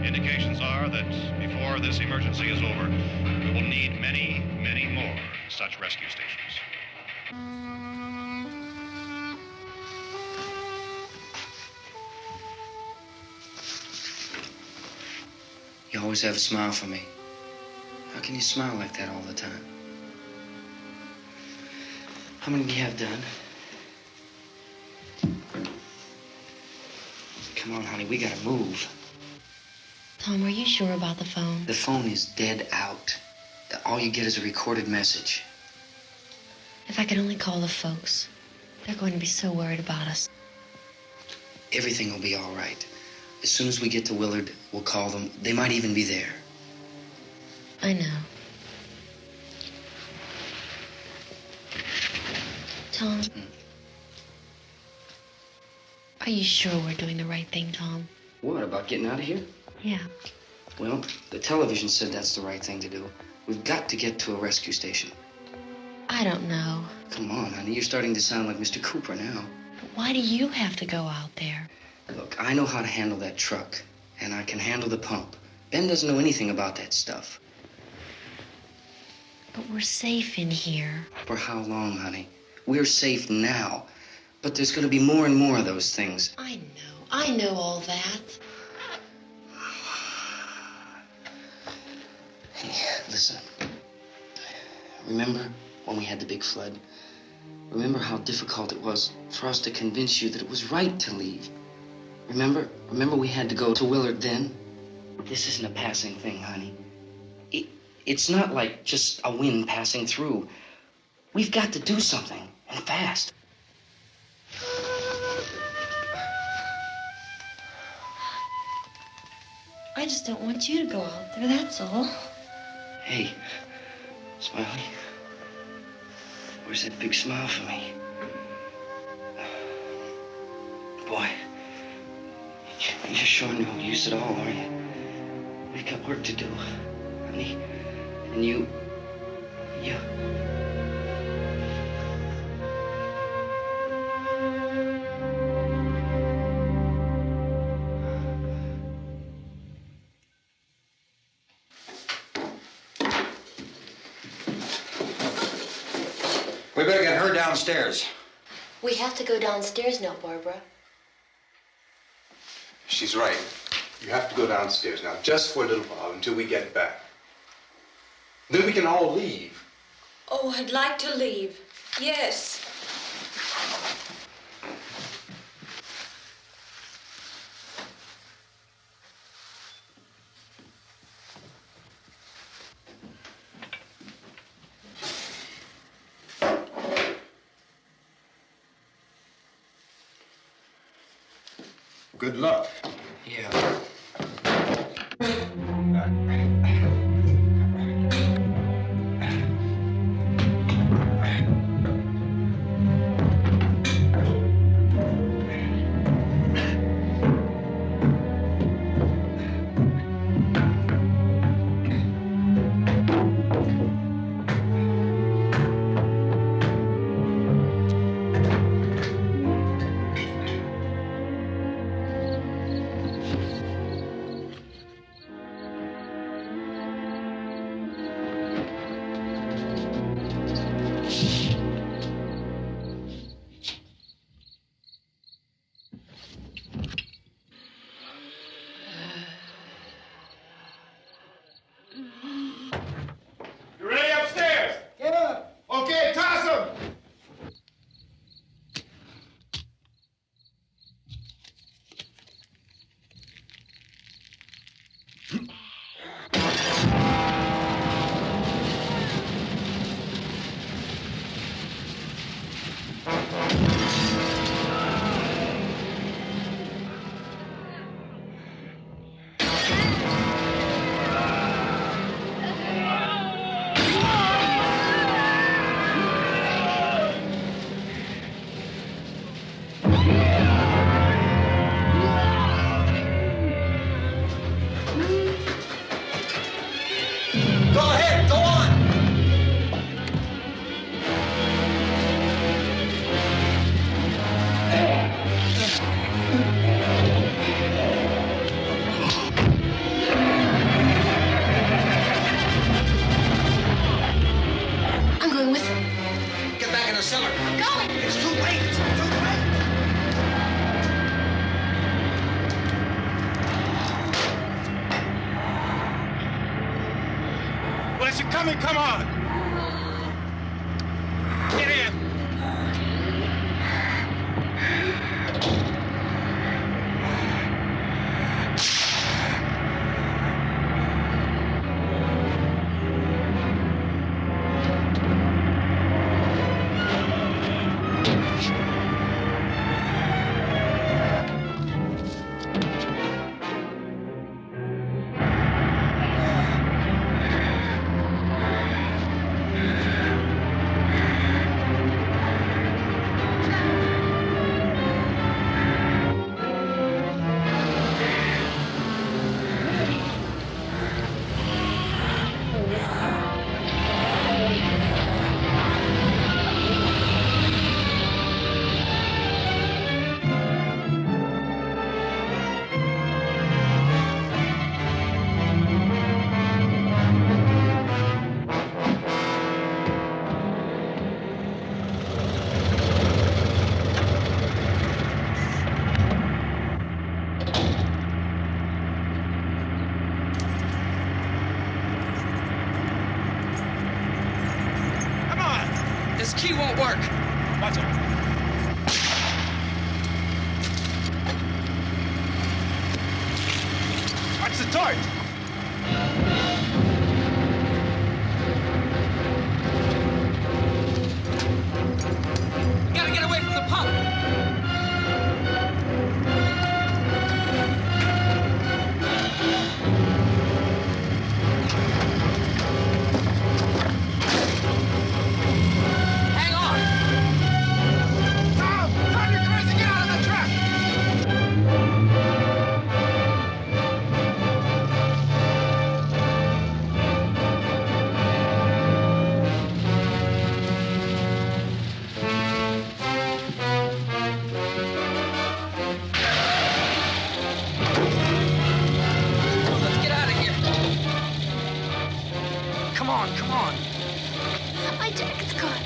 C: Indications are that before this emergency is over, we will need many, many more such rescue stations.
J: You always have a smile for me. How can you smile like that all the time? How many do you have done? Come on, honey, we gotta move.
K: Tom, are you sure about the phone?
J: The phone is dead out. All you get is a recorded message.
K: If I could only call the folks. They're going to be so worried about us.
J: Everything will be all right. As soon as we get to Willard, we'll call them. They might even be there.
K: I know. Tom? Are you sure we're doing the right thing, Tom?
J: What, about getting out of here?
K: Yeah.
J: Well, the television said that's the right thing to do. We've got to get to a rescue station.
K: I don't know.
J: Come on, honey, you're starting to sound like Mr. Cooper now.
K: But why do you have to go out there?
J: Look, I know how to handle that truck, and I can handle the pump. Ben doesn't know anything about that stuff.
K: But we're safe in here.
J: For how long, honey? We're safe now. But there's going to be more and more of those things.
K: I know all that.
J: Hey, listen. Remember when we had the big flood? Remember how difficult it was for us to convince you that it was right to leave? Remember we had to go to Willard then? This isn't a passing thing, honey. It's not like just a wind passing through. We've got to do something, and fast.
K: I just don't want you to go out there, that's all.
J: Hey, Smiley. Where's that big smile for me? Boy, you're showing no use at all, are you? We've got work to do, honey. And you...
G: We better get her downstairs.
K: We have to go downstairs now, Barbara.
D: She's right. You have to go downstairs now, just for a little while, until we get back. Then we can all leave.
E: Oh, I'd like to leave. Yes.
H: Good luck.
J: Yeah.
K: going with them.
G: Get back in the cellar.
K: I'm going.
G: It's too late. It's too late.
H: Well, is it coming? Come on. Get in.
F: This key won't work.
H: Watch it. Watch the torch.
F: We gotta get away from the pump. Hang on.
H: Tom, you're crazy. Get out of the truck.
F: Let's get out of here. Come on, come on.
K: My jacket's caught.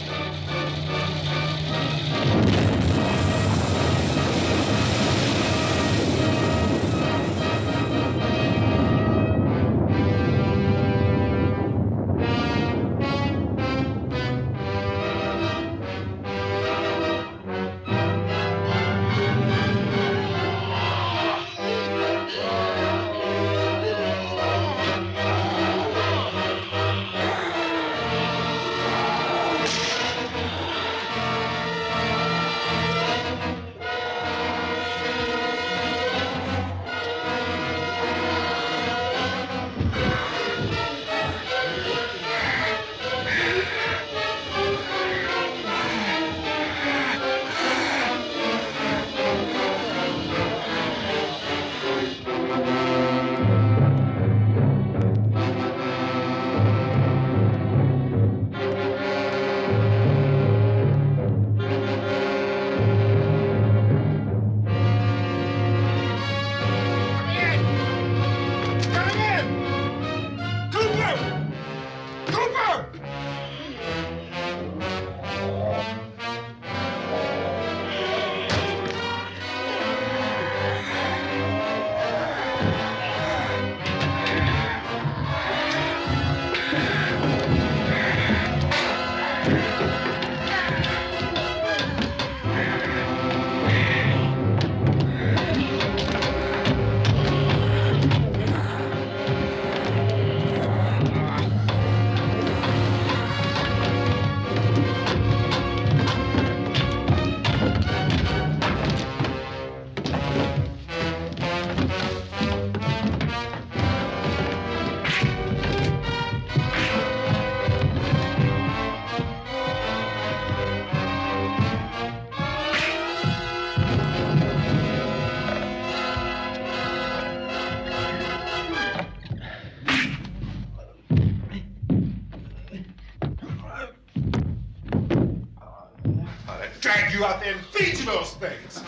H: Drag you out there and feed you those things.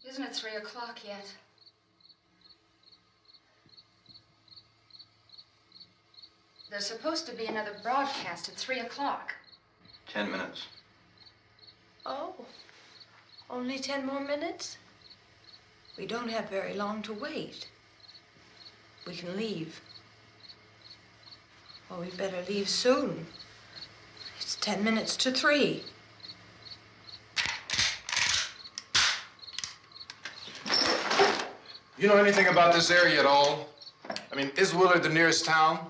I: Isn't it 3 o'clock yet? There's supposed to be another broadcast at 3 o'clock.
R: 10 minutes.
E: Oh, only 10 more minutes? We don't have very long to wait. We can leave. Well, we'd better leave soon. It's 10 minutes to 3.
H: You know anything about this area at all? I mean, is Willard the nearest town?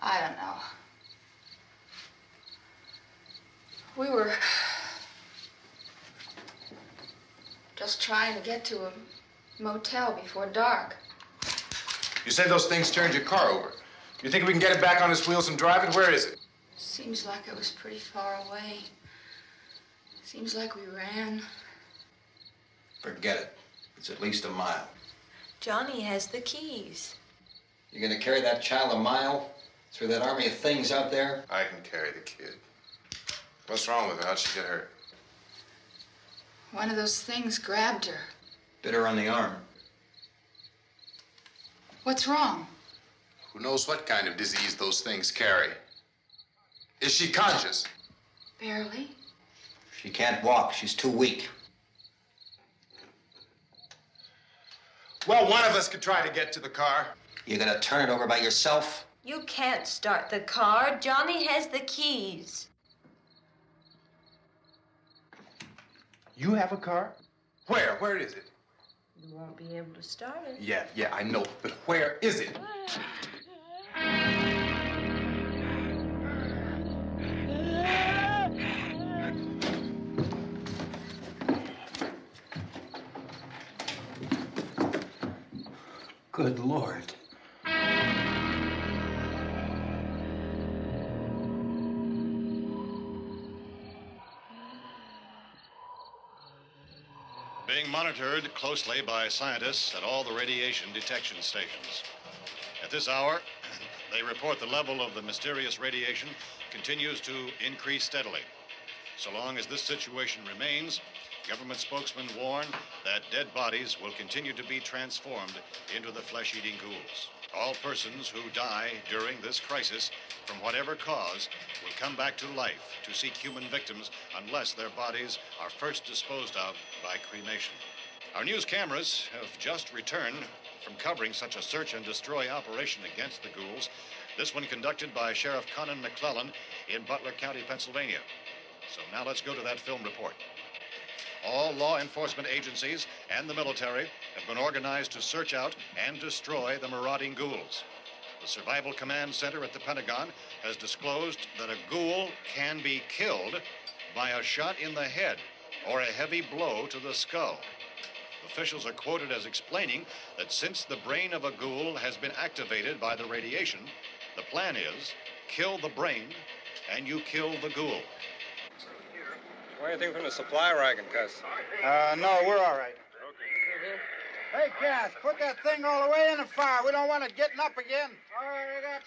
I: I don't know. We were just trying to get to a motel before dark.
H: You said those things turned your car over. You think we can get it back on its wheels and drive it? Where is it?
I: Seems like it was pretty far away. Seems like we ran.
R: Forget it. It's at least a mile.
E: Johnny has the keys.
R: You're gonna carry that child a mile through that army of things out there?
H: I can carry the kid. What's wrong with her? How'd she get hurt?
I: One of those things grabbed her.
R: Bit her on the arm.
I: What's wrong?
H: Who knows what kind of disease those things carry? Is she conscious?
I: Barely.
R: She can't walk. She's too weak.
H: Well, one of us could try to get to the car.
R: You gonna turn it over by yourself?
E: You can't start the car. Johnny has the keys.
H: You have a car? Where? Where is it?
E: You won't be able to start it.
H: Yeah, I know. But where is it?
G: Good Lord.
C: Being monitored closely by scientists at all the radiation detection stations. At this hour, they report the level of the mysterious radiation continues to increase steadily. So long as this situation remains, government spokesmen warn that dead bodies will continue to be transformed into the flesh-eating ghouls. All persons who die during this crisis, from whatever cause, will come back to life to seek human victims unless their bodies are first disposed of by cremation. Our news cameras have just returned from covering such a search and destroy operation against the ghouls, this one conducted by Sheriff Conan McClellan in Butler County, Pennsylvania. So now let's go to that film report. All law enforcement agencies and the military have been organized to search out and destroy the marauding ghouls. The Survival Command Center at the Pentagon has disclosed that a ghoul can be killed by a shot in the head or a heavy blow to the skull. Officials are quoted as explaining that since the brain of a ghoul has been activated by the radiation, the plan is kill the brain and you kill the ghoul.
P: Anything from the supply wagon, Cuss?
Q: No, we're all right. Hey, Cass, put that thing all the way in the fire. We don't want it getting up again. All right, I got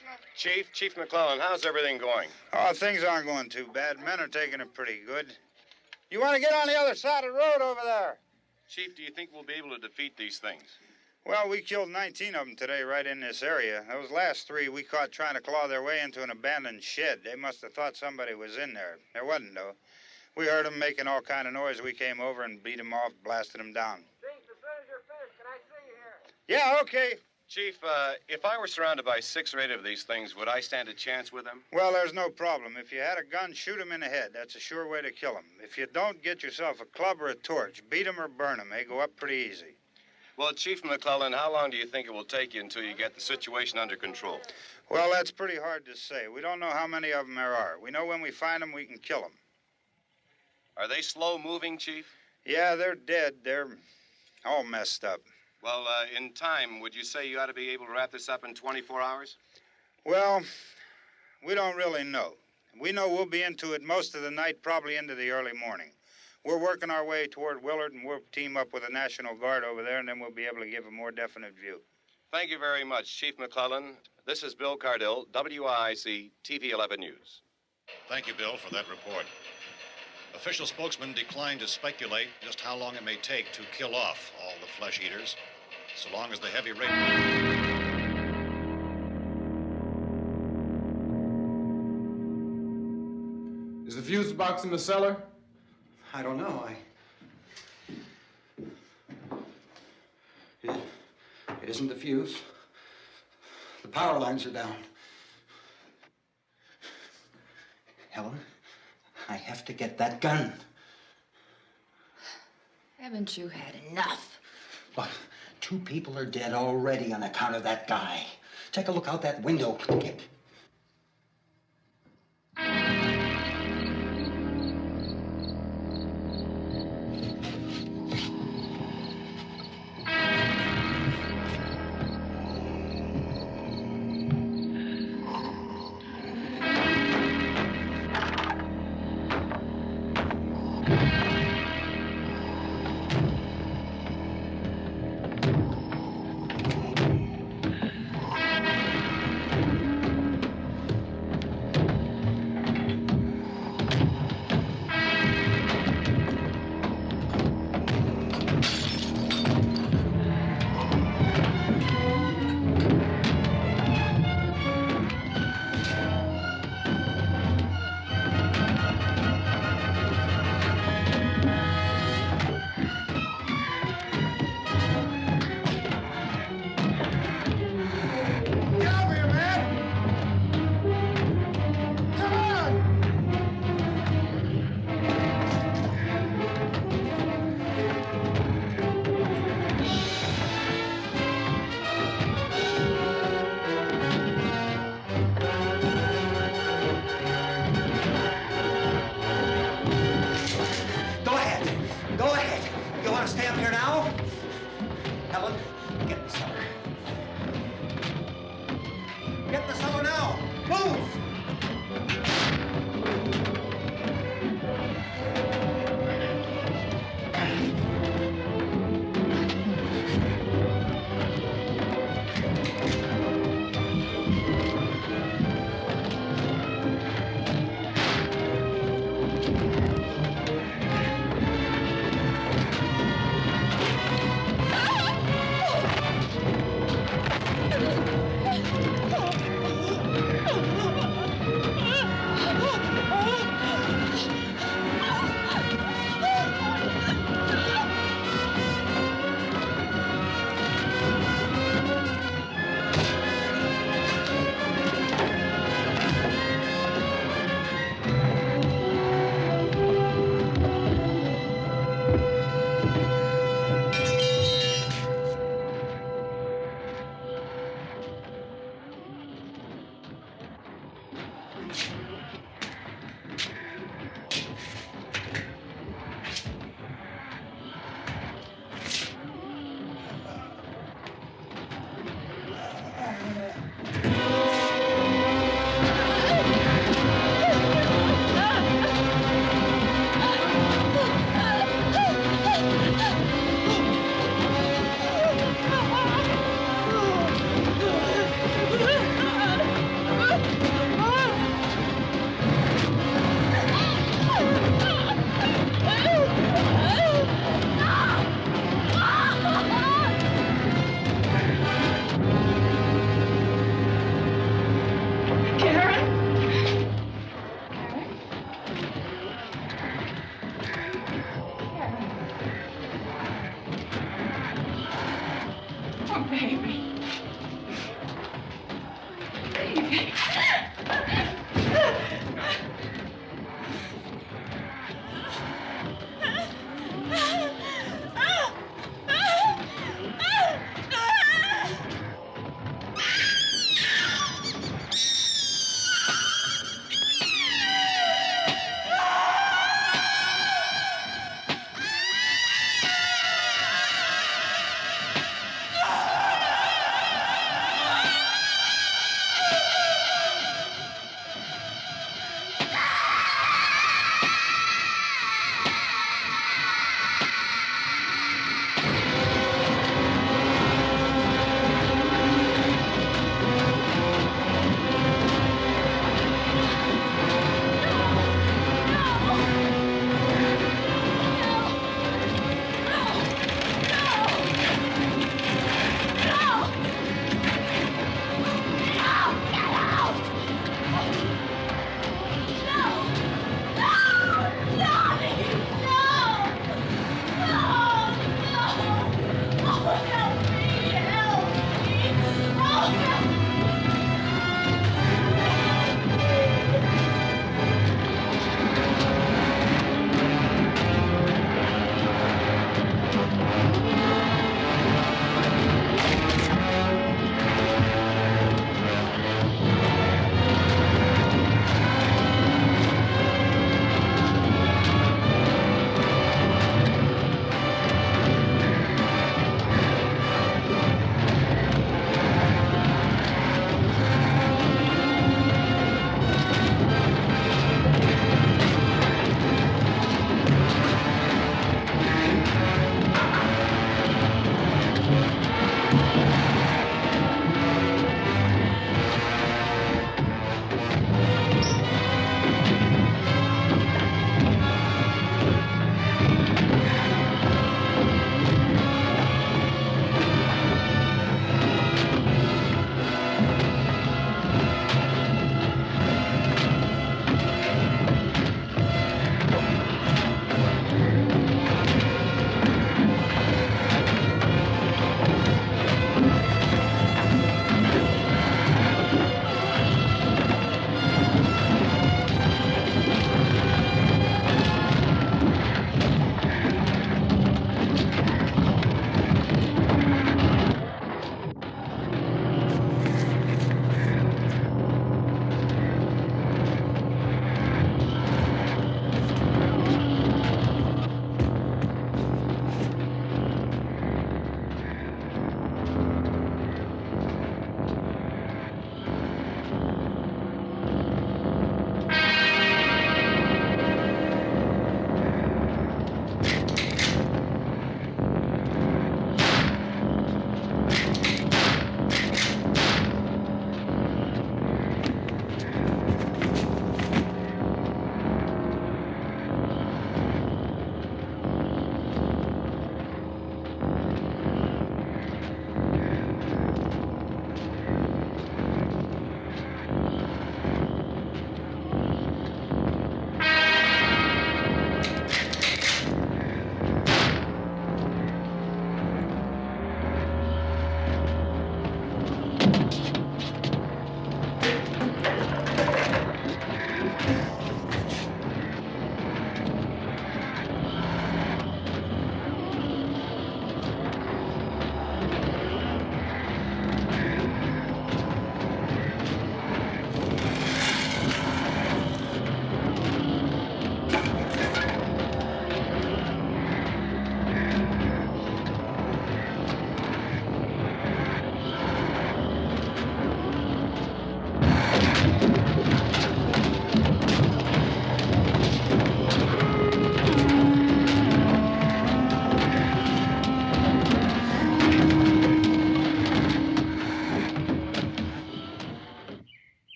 Q: you.
P: Chief McClellan, how's everything going?
Q: Oh, things aren't going too bad. Men are taking it pretty good. You want to get on the other side of the road over there?
P: Chief, do you think we'll be able to defeat these things?
Q: Well, we killed 19 of them today right in this area. Those last 3 we caught trying to claw their way into an abandoned shed. They must have thought somebody was in there. There wasn't, though. We heard them making all kind of noise. We came over and beat them off, blasted them down.
S: Chief, as soon as you're finished, can I see you here?
Q: Yeah, okay.
T: Chief, if I were surrounded by 6 or 8 of these things, would I stand a chance with them?
Q: Well, there's no problem. If you had a gun, shoot them in the head. That's a sure way to kill them. If you don't, get yourself a club or a torch. Beat them or burn them. They go up pretty easy.
T: Well, Chief McClellan, how long do you think it will take you until you get the situation under control?
Q: Well, that's pretty hard to say. We don't know how many of them there are. We know when we find them, we can kill them.
T: Are they slow-moving, Chief?
Q: Yeah, they're dead. They're all messed up.
T: Well, in time, would you say you ought to be able to wrap this up in 24 hours?
Q: Well, we don't really know. We know we'll be into it most of the night, probably into the early morning. We're working our way toward Willard, and we'll team up with the National Guard over there, and then we'll be able to give a more definite view.
T: Thank you very much, Chief McClellan. This is Bill Cardill, WIC TV 11 News.
C: Thank you, Bill, for that report. Official spokesman declined to speculate just how long it may take to kill off all the flesh eaters, so long as the heavy rain...
H: Is the fuse box in the cellar?
G: I don't know. It isn't the fuse. The power lines are down. Helen, I have to get that gun.
M: Haven't you had enough?
G: Look, 2 people are dead already on account of that guy. Take a look out that window. Get...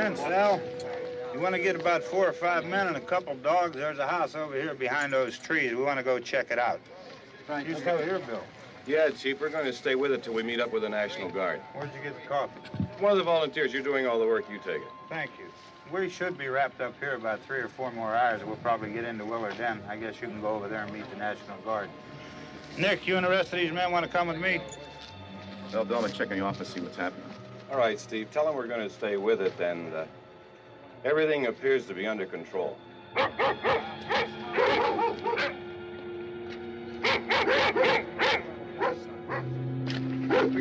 Q: Vince, Al, you want to get about 4 or 5 men and a couple dogs? There's a house over here behind those trees. We want to go check it out.
U: Right.
Q: You stay here, Bill.
T: Yeah, Chief, we're going to stay with it till we meet up with the National Guard.
Q: Where'd you get the coffee?
T: One of the volunteers. You're doing all the work. You take it.
Q: Thank you. We should be wrapped up here about 3 or 4 more hours. We'll probably get into Willard then. I guess you can go over there and meet the National Guard. Nick, you and the rest of these men want to come with me?
H: Well, Bill, I'm check in the office, see what's happening.
T: All right, Steve. Tell them we're going to stay with it, and everything appears to be under control.
U: We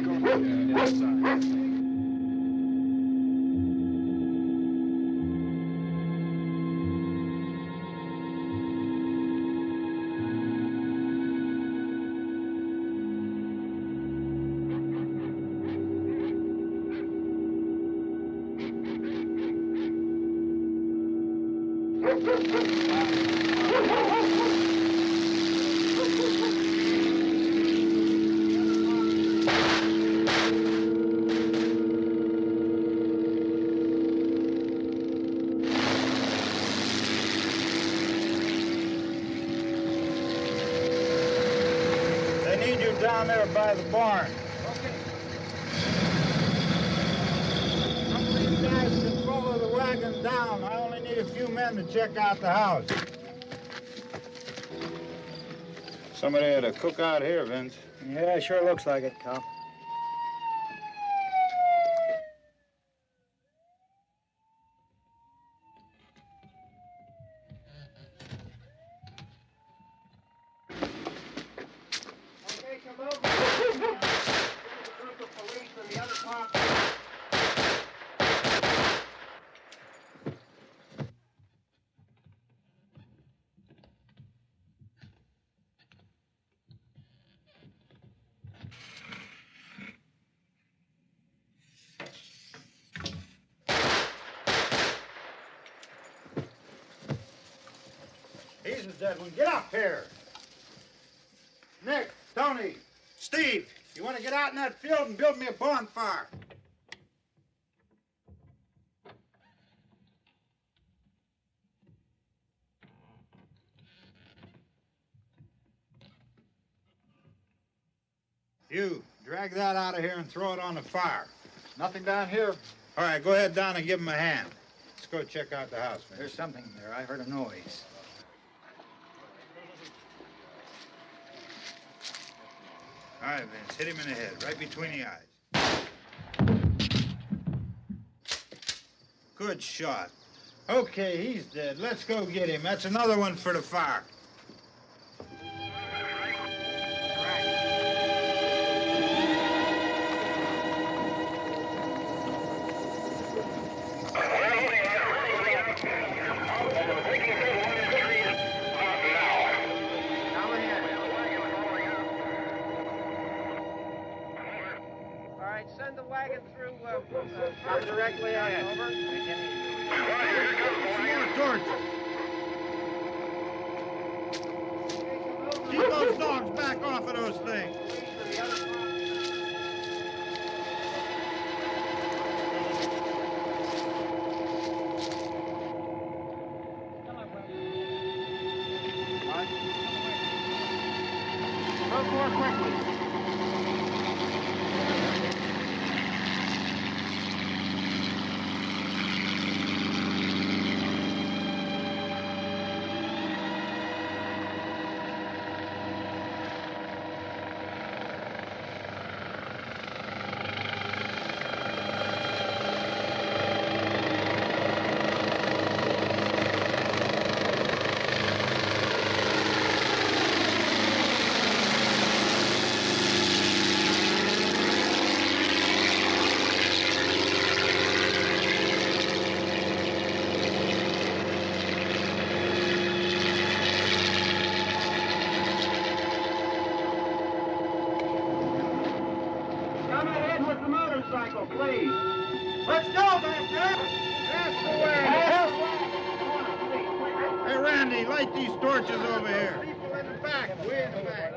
U: go inside.
Q: Down there by the barn.
U: Okay.
Q: Some of you guys can follow the wagon down. I only need a few men to check out the house. Somebody had a cookout here, Vince.
U: Yeah, sure looks like it, Cal.
Q: He's the dead one. Get up here. Nick, Tony, Steve, you want to get out in that field and build me a bonfire? You, drag that out of here and throw it on the fire.
U: Nothing down here.
Q: All right, go ahead down and give him a hand. Let's go check out the house, man.
U: There's something there. I heard a noise.
Q: All right, Vince, hit him in the head, right between the eyes. Good shot. Okay, he's dead. Let's go get him. That's another one for the fire.
S: Send the wagon through directly out. Over.
Q: More torches. Keep those dogs back off of those things.
S: Move more quickly. Please. Let's go, Banker. That's the way.
Q: Hey, Randy, light these torches over here. People in the back. Way in the back.